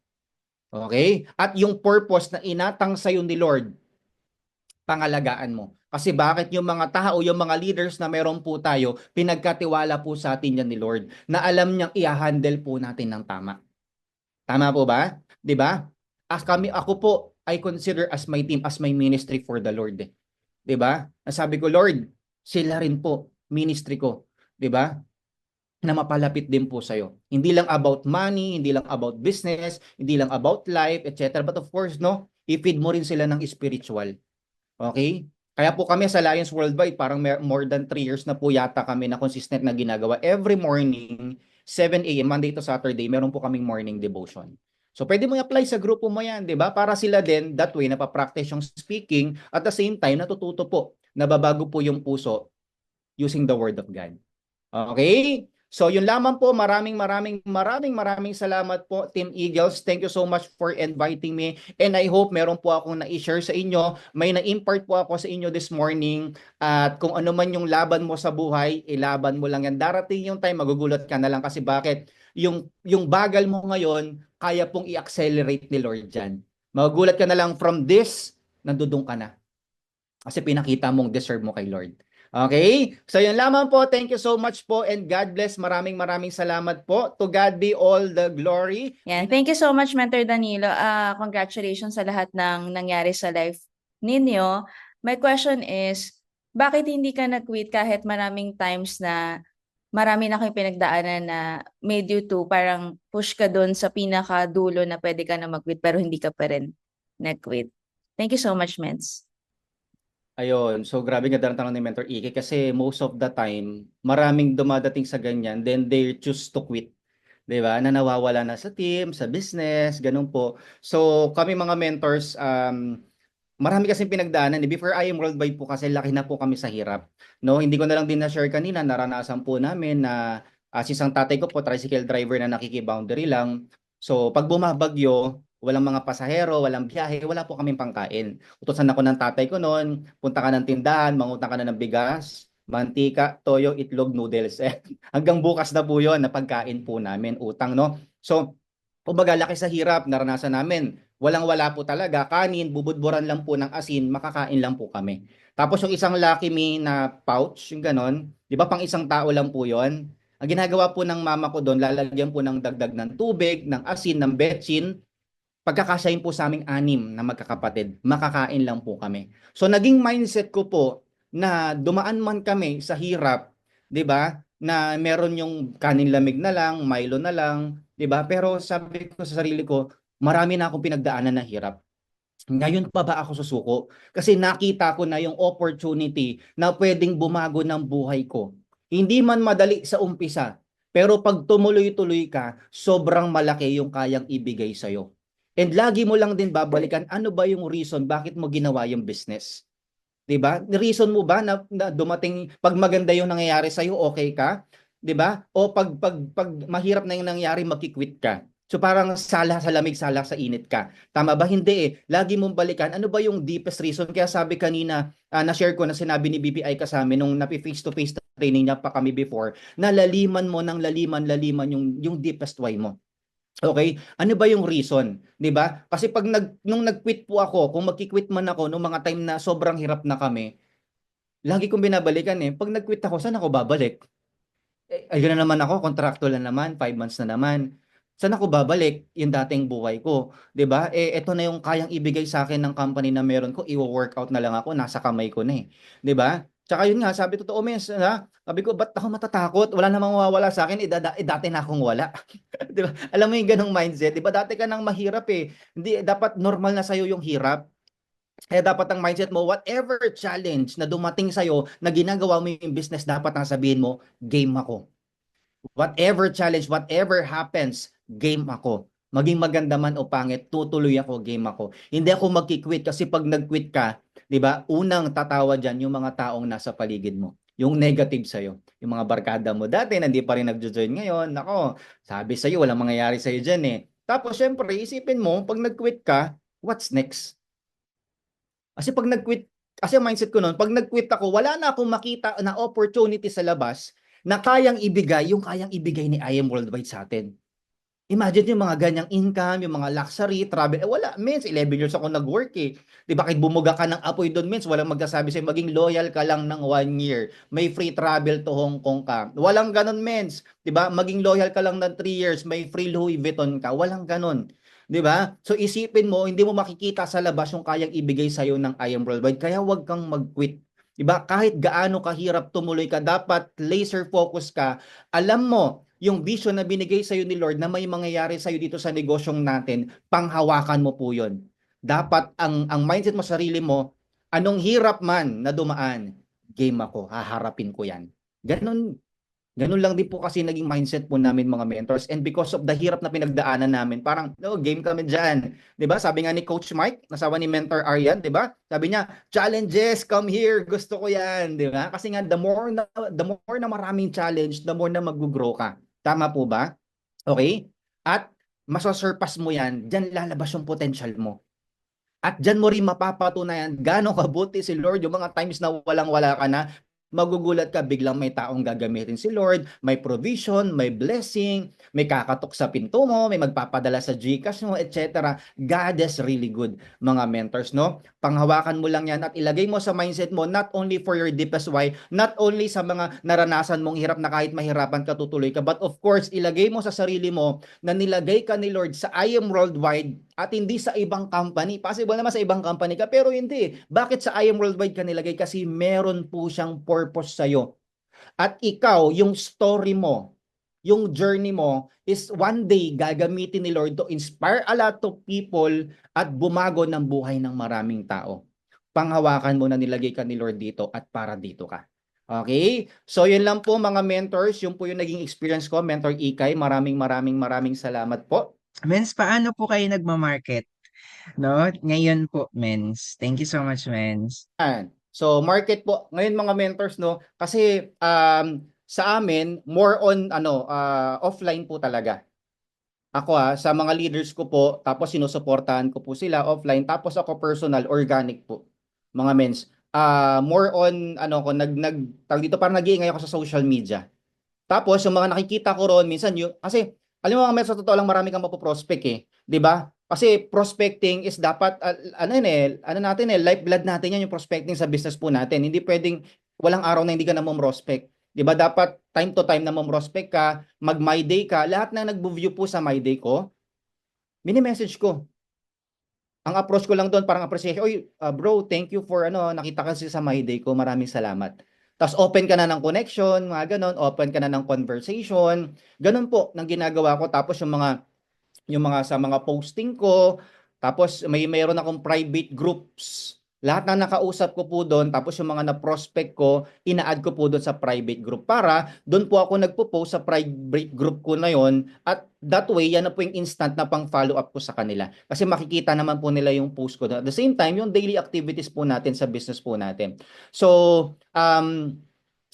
Okay? At yung purpose na inatang sa'yo ni Lord, pangalagaan mo. Kasi bakit yung mga tao, yung mga leaders na meron po tayo, pinagkatiwala po sa atin yan ni Lord, na alam niyang i-handle po natin ng tama. Tama po ba? 'Di ba? Ako po, I consider as my team, as my ministry for the Lord. 'Di ba? Sabi ko, Lord, sila rin po ministry ko, 'di ba? Na mapalapit din po sa iyo. Hindi lang about money, hindi lang about business, hindi lang about life, etc. But of course, no, i-feed mo rin sila ng spiritual. Okay? Kaya po kami sa Alliance Worldwide, parang more than 3 years na po yata kami na consistent na ginagawa. Every morning, 7 a.m., Monday to Saturday, meron po kaming morning devotion. So, pwede mo i-apply sa grupo mo yan, di ba? Para sila din, that way, napapractice yung speaking, at the same time, natututo po, nababago po yung puso using the Word of God. Okay? So yun lamang po, maraming salamat po Team Eagles. Thank you so much for inviting me and I hope meron po akong na-share sa inyo. May na-impart po ako sa inyo this morning at kung ano man yung laban mo sa buhay, ilaban mo lang yan. Darating yung time, magugulat ka na lang kasi bakit? Yung bagal mo ngayon, kaya pong i-accelerate ni Lord dyan. Magugulat ka na lang from this, nandudong ka na. Kasi pinakita mong deserve mo kay Lord. Okay? So yun lamang po. Thank you so much po and God bless. Maraming salamat po. To God be all the glory. Yan. Thank you so much, Mentor Danilo. Congratulations sa lahat ng nangyari sa life ninyo. My question is, bakit hindi ka nag-quit kahit maraming times na marami na kayong pinagdaanan na made you to parang push ka doon sa pinakadulo na pwede ka na mag-quit pero hindi ka pa rin nag-quit? Thank you so much, Mens. Ayun, so grabe nga tanong ni Mentor Ike kasi most of the time, maraming dumadating sa ganyan, then they choose to quit. 'Di ba? Na nawawala na sa team, sa business, ganun po. So kami mga mentors, marami kasing pinagdaanan. Before I am worldwide po kasi laki na po kami sa hirap. No, hindi ko na lang din na-share kanina, naranasan po namin na isang tatay ko po, tricycle driver na nakikiboundary lang. So pag bumabagyo, walang mga pasahero, walang biyahe, wala po kaming pangkain. Utusan ako ng tatay ko noon, punta ka ng tindahan, mangutang ka na ng bigas, mantika, toyo, itlog, noodles. Hanggang bukas na po 'yon na pagkain po namin, utang, no? So kumbaga laki sa hirap, naranasan namin. Walang-wala po talaga, kanin, bubudburan lang po ng asin, makakain lang po kami. Tapos yung isang Lucky Me na pouch, yung ganon, di ba pang isang tao lang po yon. Ang ginagawa po ng mama ko doon, lalagyan po ng dagdag ng tubig, ng asin, ng betsin, pagkakasayin po sa aming anim na magkakapatid, makakain lang po kami. So naging mindset ko po na dumaan man kami sa hirap, 'di ba? Na meron yung kanin lamig na lang, Milo na lang, 'di ba? Pero sabi ko sa sarili ko, marami na akong pinagdaanan na hirap. Ngayon pa ba ako susuko? Kasi nakita ko na yung opportunity na pwedeng bumago ng buhay ko. Hindi man madali sa umpisa, pero pag tumuloy-tuloy ka, sobrang malaki yung kayang ibigay sa'yo. And lagi mo lang din babalikan, ano ba yung reason bakit mo ginawa yung business? 'Di ba? Reason mo ba na dumating pag maganda yung nangyayari sa iyo, okay ka? 'Di ba? O pag mahirap na yung nangyari, magki-quit ka. So parang sala sa lamig, sala sa init ka. Tama ba? Hindi eh. Lagi mong balikan ano ba yung deepest reason. Kaya sabi kanina, na-share ko na sinabi ni BPI ka sa amin nung face to face training niya pa kami before, na laliman mo ng laliman yung deepest why mo. Okay? Ano ba yung reason? 'Di ba? Kasi pag nung nag-quit po ako, kung magki-quit man ako nung mga time na sobrang hirap na kami, lagi kong binabalikan eh. Pag nag-quit ako, saan ako babalik? Ayun na naman ako, contractual na naman, 5 months na naman. Saan ako babalik? Yung dating buhay ko, 'di ba? Ito na yung kayang ibigay sa akin ng company na meron ko, i-workout na lang ako, nasa kamay ko na eh. 'Di ba? Tsaka yun nga, sabi totoo, mes, ha? Sabi ko, ba't ako matatakot? Wala namang mawawala sa akin, dati na akong wala. 'Di ba? Alam mo yung ganong mindset, 'di ba? Dati ka nang mahirap eh. Hindi dapat normal na sa yung hirap. Kaya dapat ang mindset mo, whatever challenge na dumating sa na ginagawa mo yung business, dapat ang sabihin mo, game ako. Whatever challenge, whatever happens, game ako. Maging maganda man o pangit, tutuloy ako, game ako. Hindi ako magki-quit kasi pag nag-quit ka, 'di ba? Unang tatawa diyan yung mga taong nasa paligid mo. Yung negative sa'yo, yung mga barkada mo dati na hindi pa rin nagjo-join ngayon. Nako, sabi sa'yo walang mangyayari sa'yo diyan eh. Tapos syempre, isipin mo pag nag-quit ka, what's next? Kasi pag nag-quit, kasi ang mindset ko noon, pag nag-quit ako, wala na akong makita na opportunity sa labas na kayang ibigay yung kayang ibigay ni I Am Worldwide sa atin. Imagine yung mga ganyang income, yung mga luxury, travel. Wala, means 11 years ako nag-work eh. Di ba, kahit bumuga ka ng apoy doon, means walang magsasabi sa'yo, maging loyal ka lang ng 1 year. May free travel to Hong Kong ka. Walang ganon, means. Di ba, maging loyal ka lang ng 3 years, may free Louis Vuitton ka. Walang ganon. 'Di ba? So isipin mo, hindi mo makikita sa labas yung kayang ibigay sa iyo ng I Am Worldwide. Kaya huwag kang mag-quit. 'Di ba? Kahit gaano kahirap tumuloy ka, dapat laser focus ka. Alam mo yung vision na binigay sa iyo ni Lord na may mangyayari sa iyo dito sa negosyong natin, panghawakan mo po 'yon. Dapat ang mindset mo sa sarili mo, anong hirap man na dumaan, game ako, haharapin ko 'yan. Ganon. Ganun lang din po kasi naging mindset po namin mga mentors. And because of the hirap na pinagdaanan namin, parang, no, game kami dyan. 'Di ba? Sabi nga ni Coach Mike, nasawa ni Mentor Aryan, 'di ba? Sabi niya, challenges, come here, gusto ko yan. 'Di ba? Kasi nga, the more na maraming challenge, the more na mag-grow ka. Tama po ba? Okay? At masasurpass mo yan, dyan lalabas yung potential mo. At dyan mo rin mapapatunayan gaano kabuti si Lord yung mga times na walang-wala ka na, magugulat ka, biglang may taong gagamitin si Lord, may provision, may blessing, may kakatok sa pinto mo, may magpapadala sa GCash mo, etc. God is really good, mga mentors, no? Panghawakan mo lang yan at ilagay mo sa mindset mo, not only for your deepest why, not only sa mga naranasan mong hirap na kahit mahirapan ka, tutuloy ka, but of course, ilagay mo sa sarili mo na nilagay ka ni Lord sa I Am Worldwide at hindi sa ibang company. Possible naman sa ibang company ka, pero hindi. Bakit sa I Am Worldwide ka nilagay? Kasi meron po siyang purpose sa'yo. At ikaw, yung story mo, yung journey mo, is one day gagamitin ni Lord to inspire a lot of people at bumago ng buhay ng maraming tao. Panghawakan mo na nilagay ka ni Lord dito at para dito ka. Okay? So, yun lang po mga mentors. Yun po yung naging experience ko, Mentor Ikay. Maraming salamat po. Mens, paano po kayo nagma-market? No? Ngayon po, Mens. Thank you so much, Mens. Yan. So market po ngayon mga mentors, no, kasi sa amin more on offline po talaga. Ako sa mga leaders ko po, tapos sinusuportahan ko po sila offline, tapos ako personal organic po. Mga mens. More on ko tawag dito, parang nag-iingay ako sa social media. Tapos yung mga nakikita ko roon minsan yung kasi alam mo mga mens, sa totoo lang marami kang mapoprospect 'di ba? Kasi prospecting is dapat ano natin lifeblood natin yan yung prospecting sa business po natin. Hindi pwedeng walang araw na hindi ka na prospect. 'Di ba? Dapat time to time na prospect ka, mag My Day ka. Lahat na nagbo-view po sa My Day ko, mini-message ko. Ang approach ko lang doon parang appreciation. Oy, bro, thank you for nakita kasi sa My Day ko. Maraming salamat. Tapos open ka na ng connection, mga ganon, open ka na ng conversation. Ganon po nang ginagawa ko. Tapos yung mga sa mga posting ko, tapos mayroon akong private groups. Lahat na nakausap ko po doon, tapos yung mga na-prospect ko, ina-add ko po doon sa private group para doon po ako nagpo-post sa private group ko na yon at that way, yan na po yung instant na pang-follow up ko sa kanila. Kasi makikita naman po nila yung post ko doon. At the same time, yung daily activities po natin sa business po natin. So,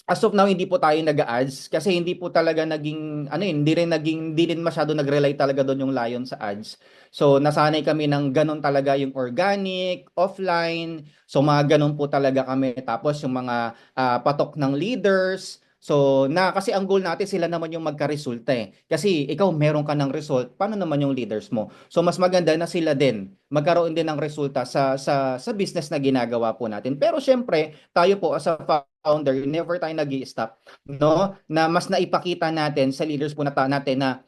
as of now, hindi po tayo nag-ads kasi hindi po talaga naging hindi rin masyado nag-rely talaga doon yung Lion sa ads. So nasanay kami ng ganun talaga yung organic, offline. So mga ganun po talaga kami. Tapos yung mga patok ng leaders. So kasi ang goal natin sila naman yung magka-resulta eh. Kasi ikaw meron ka ng result, paano naman yung leaders mo? So mas maganda na sila din magkaroon din ng resulta sa business na ginagawa po natin. Pero syempre, tayo po as a founder, never tayo nag-i-stop, no? Na mas naipakita natin sa leaders po natin na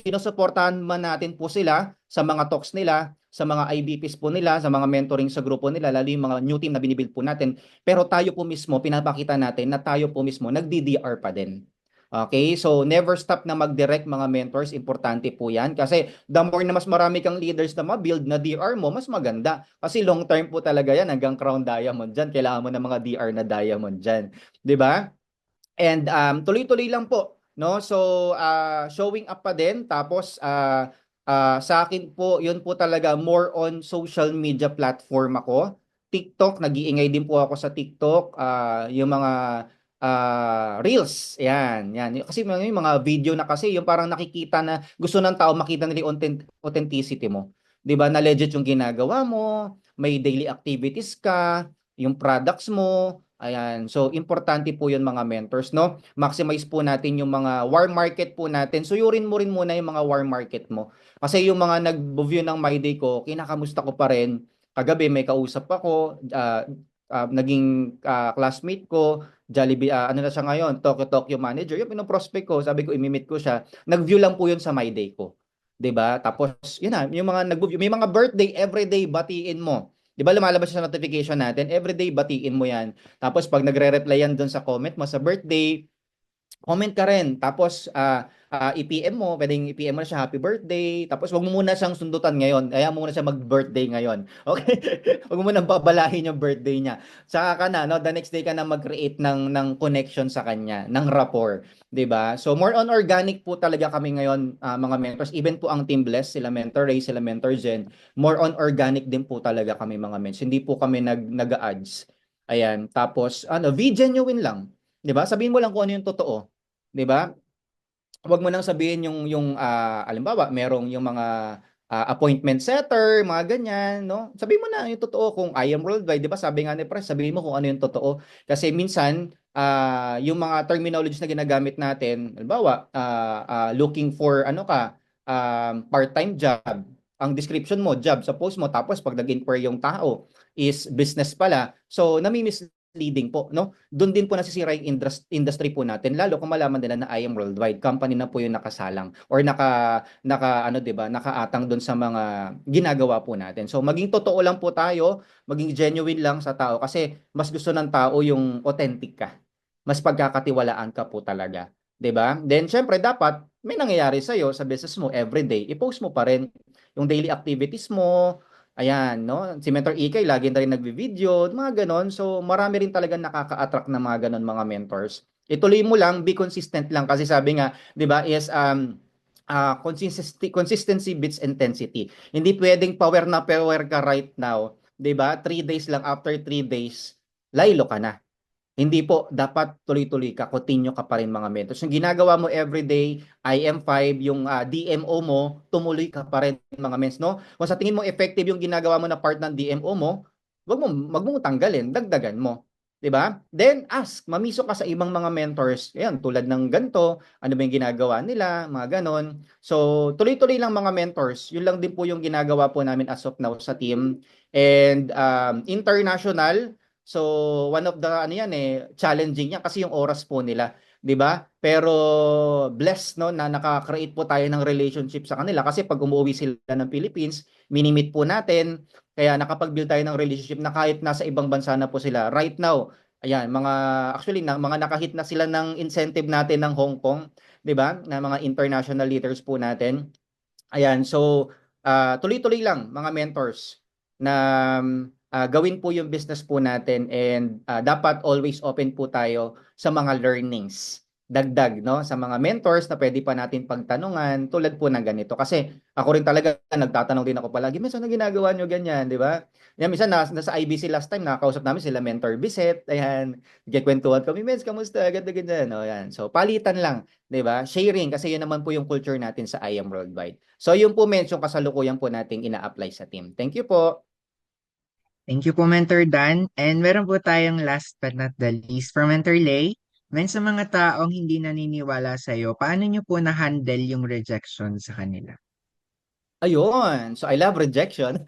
sinusuportahan man natin po sila sa mga talks nila, sa mga IBPs po nila, sa mga mentoring sa grupo nila, lalo yung mga new team na binibuild po natin. Pero tayo po mismo, pinapakita natin na tayo po mismo nagdi-DR pa din. Okay, so never stop na mag-direct mga mentors, importante po yan. Kasi the more na mas marami kang leaders na ma-build na DR mo, mas maganda. Kasi long term po talaga yan, hanggang crown diamond dyan. Kailangan mo ng mga DR na diamond dyan. 'Di ba? And tuloy-tuloy lang po. No? So showing up pa din. Tapos sa akin po, yun po talaga more on social media platform ako. TikTok, nag-iingay din po ako sa TikTok. Yung mga Reels, yan. Kasi may mga video na kasi yung parang nakikita na gusto ng tao makita nila yung authenticity mo. 'Di ba? Na legit yung ginagawa mo, may daily activities ka, yung products mo. Ayan. So importante po 'yun mga mentors, no? Maximize po natin yung mga warm market po natin. Suyurin mo rin muna yung mga warm market mo. Kasi yung mga nag-view ng My Day ko, kinakamusta ko pa rin. Kagabi may kausap ako, naging classmate ko, Jollibee, ano na siya ngayon, Tokyo manager, yung pinoprospect ko, sabi ko, imimit ko siya. Nag-view lang po yun sa My Day ko. 'Di ba? Tapos, yun na, yung mga nag-view, may mga birthday, everyday, batiin mo. 'Di ba lumalabas siya sa notification natin, everyday, batiin mo yan. Tapos, pag nagre-reply yan doon sa comment mo sa birthday, comment ka rin. Tapos, i-PM mo, pwedeng i-PM mo na siya happy birthday, tapos wag mo muna siyang sundutan ngayon, kaya mo muna siya mag-birthday ngayon. Okay? Wag mo muna babalahin yung birthday niya. Saka ka na, no, the next day ka na mag-create ng connection sa kanya, ng rapport, 'di ba? So more on organic po talaga kami ngayon, mga mentors. Even po ang Team Bless, sila Mentor Ray, sila Mentor Jen, more on organic din po talaga kami mga mentors. Hindi po kami nag-ads. Ayan, tapos ano, be genuine lang. 'Di ba? Sabihin mo lang kung ano yung totoo, 'di ba? Wag mo nang sabihin yung halimbawa, merong yung mga appointment setter, mga ganyan, no? Sabihin mo na yung totoo kung I am worldwide, 'di ba? Sabi nga ni Pres, sabihin mo kung ano yung totoo. Kasi minsan yung mga terminologies na ginagamit natin, halimbawa, looking for ano ka, part-time job. Ang description mo, job sa post mo, tapos pag nag-inquire yung tao is business pala. So, nami-misleading po, no? Doon din po nasisira yung industry po natin, lalo kung malaman nila na I am worldwide, company na po yung nakasalang or naka ano 'di ba, nakaatang doon sa mga ginagawa po natin. So maging totoo lang po tayo, maging genuine lang sa tao kasi mas gusto ng tao yung authentic ka. Mas pagkakatiwalaan ka po talaga, 'di ba? Then syempre dapat may nangyayari sa iyo sa business mo everyday, i-post mo pa rin yung daily activities mo. Ayan, no? Si Mentor Ikay, lagi na rin nagvi-video, mga ganon. So, marami rin talaga nakaka-attract na mga ganon mga mentors. Ituloy mo lang, be consistent lang. Kasi sabi nga, di ba, is consistency beats intensity. Hindi pwedeng power na power ka right now. Di ba? 3 days lang, after 3 days, laylo ka na. Hindi po, dapat tuloy-tuloy ka, continue ka pa rin mga mentors. Yung ginagawa mo everyday, IM5, yung DMO mo, tumuloy ka pa rin mga mens, no? Kung sa tingin mo effective yung ginagawa mo na part ng DMO mo, wag mo tanggalin, dagdagan mo. 'Di ba? Then ask, mamiso ka sa ibang mga mentors. Ayan, tulad ng ganito, ano ba yung ginagawa nila, mga ganon. So, tuloy-tuloy lang mga mentors. Yun lang din po yung ginagawa po namin as of now sa team. And international, so, one of the ano yan challenging yan kasi yung oras po nila, 'di ba? Pero blessed no na nakaka-create po tayo ng relationship sa kanila kasi pag umuwi sila ng Philippines, mini-meet po natin. Kaya nakapag-build tayo ng relationship na kahit nasa ibang bansa na po sila. Right now, ayan, mga nakahit na sila ng incentive natin ng Hong Kong, 'di ba? Na mga international leaders po natin. Ayan, so tuloy-tuloy lang mga mentors na gawin po yung business po natin and dapat always open po tayo sa mga learnings. Dagdag, no? Sa mga mentors na pwede pa natin pagtanungan tulad po ng ganito. Kasi ako rin talaga, nagtatanong din ako palagi, minsan na ginagawa nyo ganyan, di ba? Yan, minsan nasa IBC last time, nakakausap namin sila Mentor Biset, ayan, nagkikwentuhan kami, Mens, kamusta? Ganda, ganda, no? Yan. So, palitan lang, di ba? Sharing, kasi yun naman po yung culture natin sa I Am Worldwide. So, yun po, Mens, yung kasalukuyan po nating ina-apply sa team. Thank you po. Thank you po, Mentor Dan. And meron po tayong last but not the least for Mentor Lay. Men, sa mga taong hindi naniniwala sa iyo, paano niyo po na-handle yung rejection sa kanila? Ayun. So, I love rejection.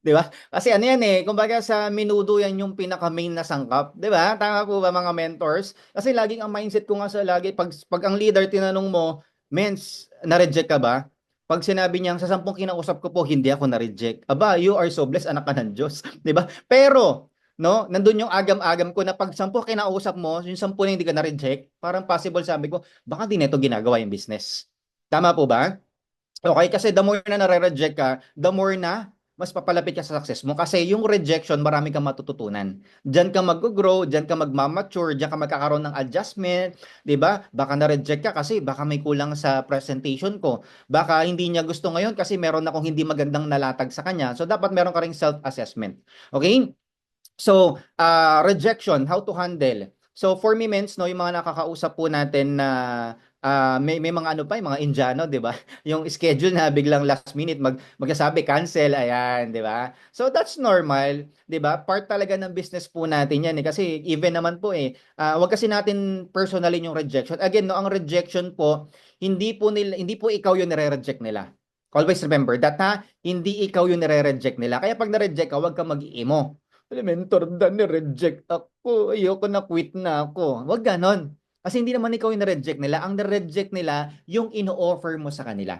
'Di ba? Kasi ano yan kumbaga sa menudo yan yung pinaka-main na sangkap, 'di ba? Tama po ba mga mentors? Kasi laging ang mindset ko nga sa lagi pag ang leader tinanong mo, "Mens, na-reject ka ba?" Pag sinabi niyang sa 10 kinausap ko po, hindi ako na-reject. Aba, you are so blessed, anak ka ng Diyos, 'di ba? Pero no, nandun yung agam-agam ko na pag 10 kinausap mo, yung 10 na hindi ka na-reject, parang possible sabi ko, baka di neto ginagawa yung business. Tama po ba? Okay, kasi the more na nare-reject ka, the more na mas papalapit ka sa success mo. Kasi yung rejection, marami kang matututunan. Diyan ka mag-grow, diyan ka magmamature, diyan ka magkakaroon ng adjustment, 'di ba? Baka na-reject ka kasi baka may kulang sa presentation ko. Baka hindi niya gusto ngayon kasi meron akong hindi magandang nalatag sa kanya. So dapat meron ka ring self-assessment. Okay? So, rejection, how to handle. So, for me, mens, no, yung mga nakakausap po natin na may mga ano pa, yung mga Indiano, di ba? Yung schedule na biglang last minute, magsasabi, cancel, ayan, di ba? So, that's normal, di ba? Part talaga ng business po natin yan, kasi even naman po wag kasi natin personally yung rejection. Again, no, ang rejection po, hindi po ikaw yung nire-reject nila. Always remember that, ha? Hindi ikaw yung nire-reject nila. Kaya pag na-reject ka, wag kang mag-iimo. Mentor Dan, ni-reject ako. Ayoko na, quit na ako. Wag ganon. Kasi hindi naman ikaw yung na-reject nila. Ang na-reject nila, yung ino-offer mo sa kanila.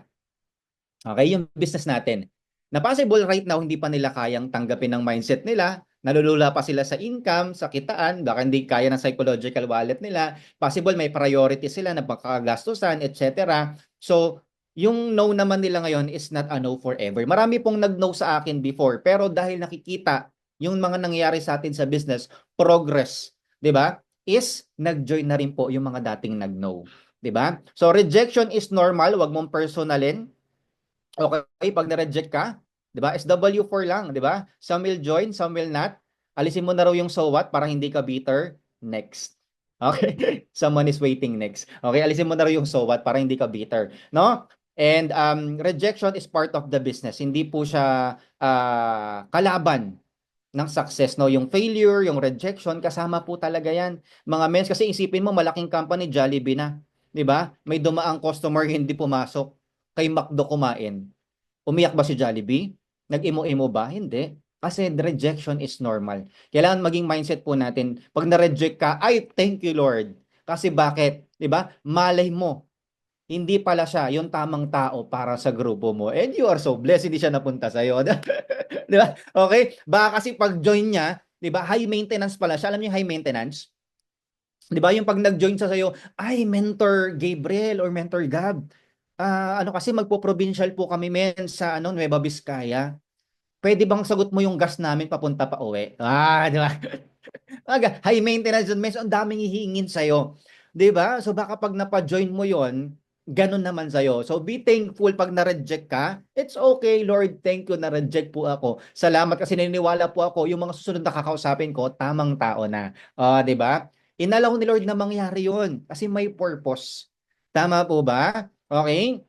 Okay, yung business natin. Na possible right now, hindi pa nila kayang tanggapin ng mindset nila. Nalulula pa sila sa income, sa kitaan, baka hindi kaya ng psychological wallet nila. Possible may priority sila na pagkagastusan, etc. So, yung no naman nila ngayon is not a no forever. Marami pong nag-no sa akin before, pero dahil nakikita yung mga nangyayari sa atin sa business, progress, 'di ba? Is nag-join na rin po yung mga dating nag-no, 'di ba? So rejection is normal, wag mong personalin. Okay, pag na-reject ka, 'di ba? SW4 lang, 'di ba? Some will join, some will not. Alisin mo na raw yung so what para hindi ka bitter. Next. Okay? Someone is waiting next. Okay, alisin mo na raw yung so what para hindi ka bitter, no? And rejection is part of the business. Hindi po siya kalaban ng success, no? Yung failure, yung rejection, kasama po talaga yan. Mga mens, kasi isipin mo, malaking company, Jollibee na. 'Di ba? May dumaang customer hindi pumasok. Kay McDo kumain. Umiyak ba si Jollibee? Nag-imo-imo ba? Hindi. Kasi the rejection is normal. Kailangan maging mindset po natin, pag na-reject ka, ay, thank you Lord. Kasi bakit? 'Di ba? Malay mo, hindi pala siya yung tamang tao para sa grupo mo. And you are so blessed, hindi siya napunta sa'yo. 'Di ba? Okay? Baka kasi pag join niya, 'di ba, high maintenance pala siya. Alam niyo yung high maintenance? 'Di ba yung pag nag-join sa sa'yo, ay, Mentor Gabriel or Mentor Gab, ano kasi magpo-provincial po kami men sa ano, Nueva Vizcaya. Pwede bang sagot mo yung gas namin papunta pa uwi? Di ba? High maintenance yun, men. So, ang daming hihingin sa'yo. 'Di ba? So baka pag napa-join mo yon, ganun naman sa'yo. So be thankful pag na-reject ka. It's okay, Lord. Thank you, na-reject po ako. Salamat kasi naniniwala po ako, yung mga susunod na kakausapin ko, tamang tao na. 'Di ba? Inalaw ni Lord na mangyari yon kasi may purpose. Tama po ba? Okay?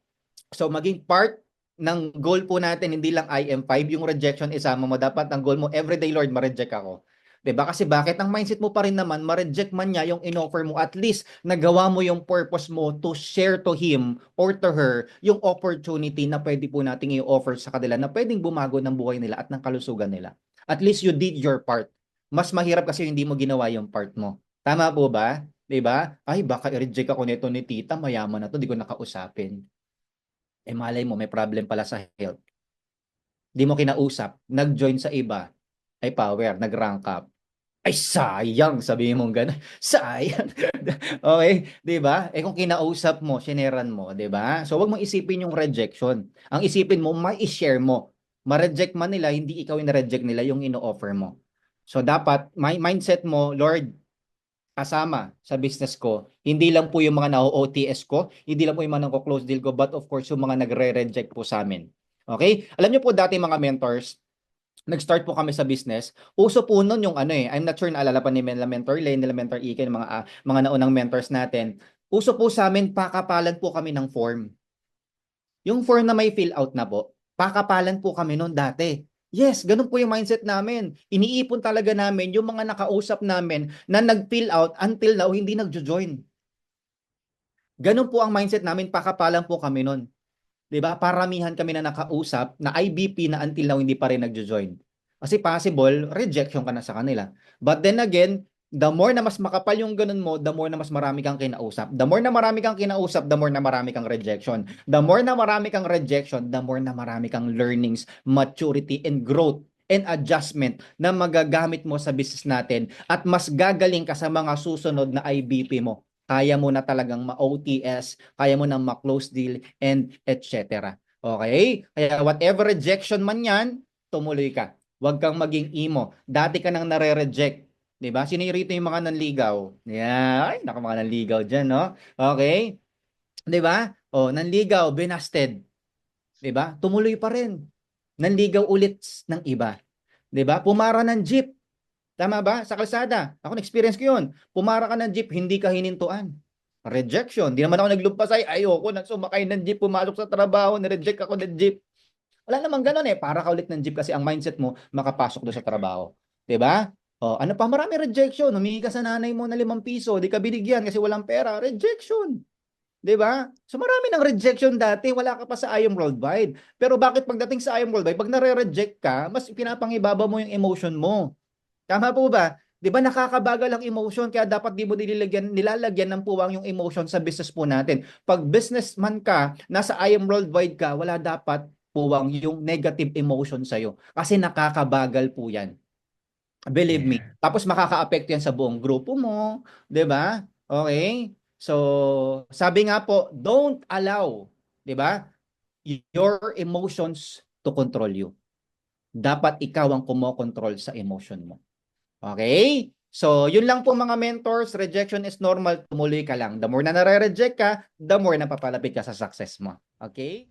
So maging part ng goal po natin, hindi lang IM5, yung rejection isama mo. Dapat ang goal mo, everyday Lord, ma-reject ako. 'Di ba? Kasi bakit ang mindset mo pa rin naman, ma-reject man niya yung in-offer mo, at least nagawa mo yung purpose mo to share to him or to her yung opportunity na pwede po nating i-offer sa kanila na pwedeng bumago ng buhay nila at ng kalusugan nila. At least you did your part. Mas mahirap kasi hindi mo ginawa yung part mo. Tama po ba? 'Di ba? Ay, baka i-reject ako nito ni tita, mayaman na to, di ko nakausapin. Malay mo, may problem pala sa health. Di mo kinausap, nag-join sa iba, ay power, nag-rank up. Ay, sayang, sabihin mo gano'n. Sayang. Okay, di ba? Kung kinausap mo, shineran mo, di ba? So, wag mong isipin yung rejection. Ang isipin mo, may share mo. Ma-reject man nila, hindi ikaw yung na-reject nila, yung ino-offer mo. So, dapat, mindset mo, Lord, kasama sa business ko, hindi lang po yung mga na-OTS ko, hindi lang po yung mga nako-close deal ko, but of course yung mga nagre-reject po sa amin. Okay? Alam niyo po dati mga mentors, nag-start po kami sa business. Uso po nun yung ano I'm not sure naalala pa ni Mentor Lane, nila Mentor Ike, mga naunang mentors natin. Uso po sa amin, pakapalan po kami ng form. Yung form na may fill out na po, pakapalan po kami noon dati. Yes, ganun po yung mindset namin. Iniipon talaga namin yung mga nakausap namin na nag-fill out until now hindi nagjo-join. Ganun po ang mindset namin, pakapalan po kami noon. 'Di ba? Paramihan kami na nakausap na IBP na until now hindi pa rin nagjo-join. Kasi possible rejection ka na sa kanila. But then again, the more na mas makapal yung ganun mo, the more na mas marami kang kinausap. The more na marami kang kinausap, the more na marami kang rejection. The more na marami kang rejection, the more na marami kang learnings, maturity, and growth and adjustment na magagamit mo sa business natin at mas gagaling ka sa mga susunod na IBP mo. Kaya mo na talagang ma-OTS, kaya mo na ma-close deal, and etc. Okay? Kaya whatever rejection man yan, tumuloy ka. Huwag kang maging emo. Dati ka nang nare-reject. 'Di ba? Sino rito yung mga nanligaw? Yeah, ay, naka mga nanligaw diyan, no? Okay? 'Di ba? Nanligaw, binasted. 'Di ba? Tumuloy pa rin. Nanligaw ulit ng iba. 'Di ba? Pumara ng jeep. Tama ba? Sa kalsada. Ako na-experience ko 'yun. Pumara ka ng jeep, hindi ka hinintuan. Rejection. Di naman ako naglumpasay. Ayoko na sumakay ng jeep, pumasok sa trabaho, nireject ako ng jeep. Wala namang ganun para ka ulit ng jeep kasi ang mindset mo makapasok doon sa trabaho. 'Di ba? Ano pa, marami rejection. Humingi ka sa nanay mo na 5 piso, di ka binigyan kasi walang pera. Rejection. 'Di ba? So marami ng rejection dati, wala ka pa sa I Am Worldwide. Pero bakit pagdating sa I Am Worldwide, pag nare-reject ka, mas pinapangibaba mo yung emotion mo. Tama po ba? 'Di ba nakakabagal ang emotion kaya dapat di mo nilalagyan ng puwang yung emotion sa business po natin. Pag businessman ka, nasa I Am Worldwide ka, wala dapat puwang yung negative emotion sa iyo kasi nakakabagal po 'yan. Believe me. Yeah. Tapos makaka-apekto yan sa buong grupo mo, 'di ba? Okay? So, sabi nga po, don't allow, 'di ba? Your emotions to control you. Dapat ikaw ang kumokontrol sa emotion mo. Okay? So, yun lang po mga mentors. Rejection is normal. Tumuloy ka lang. The more na nare-reject ka, the more na papalapit ka sa success mo. Okay?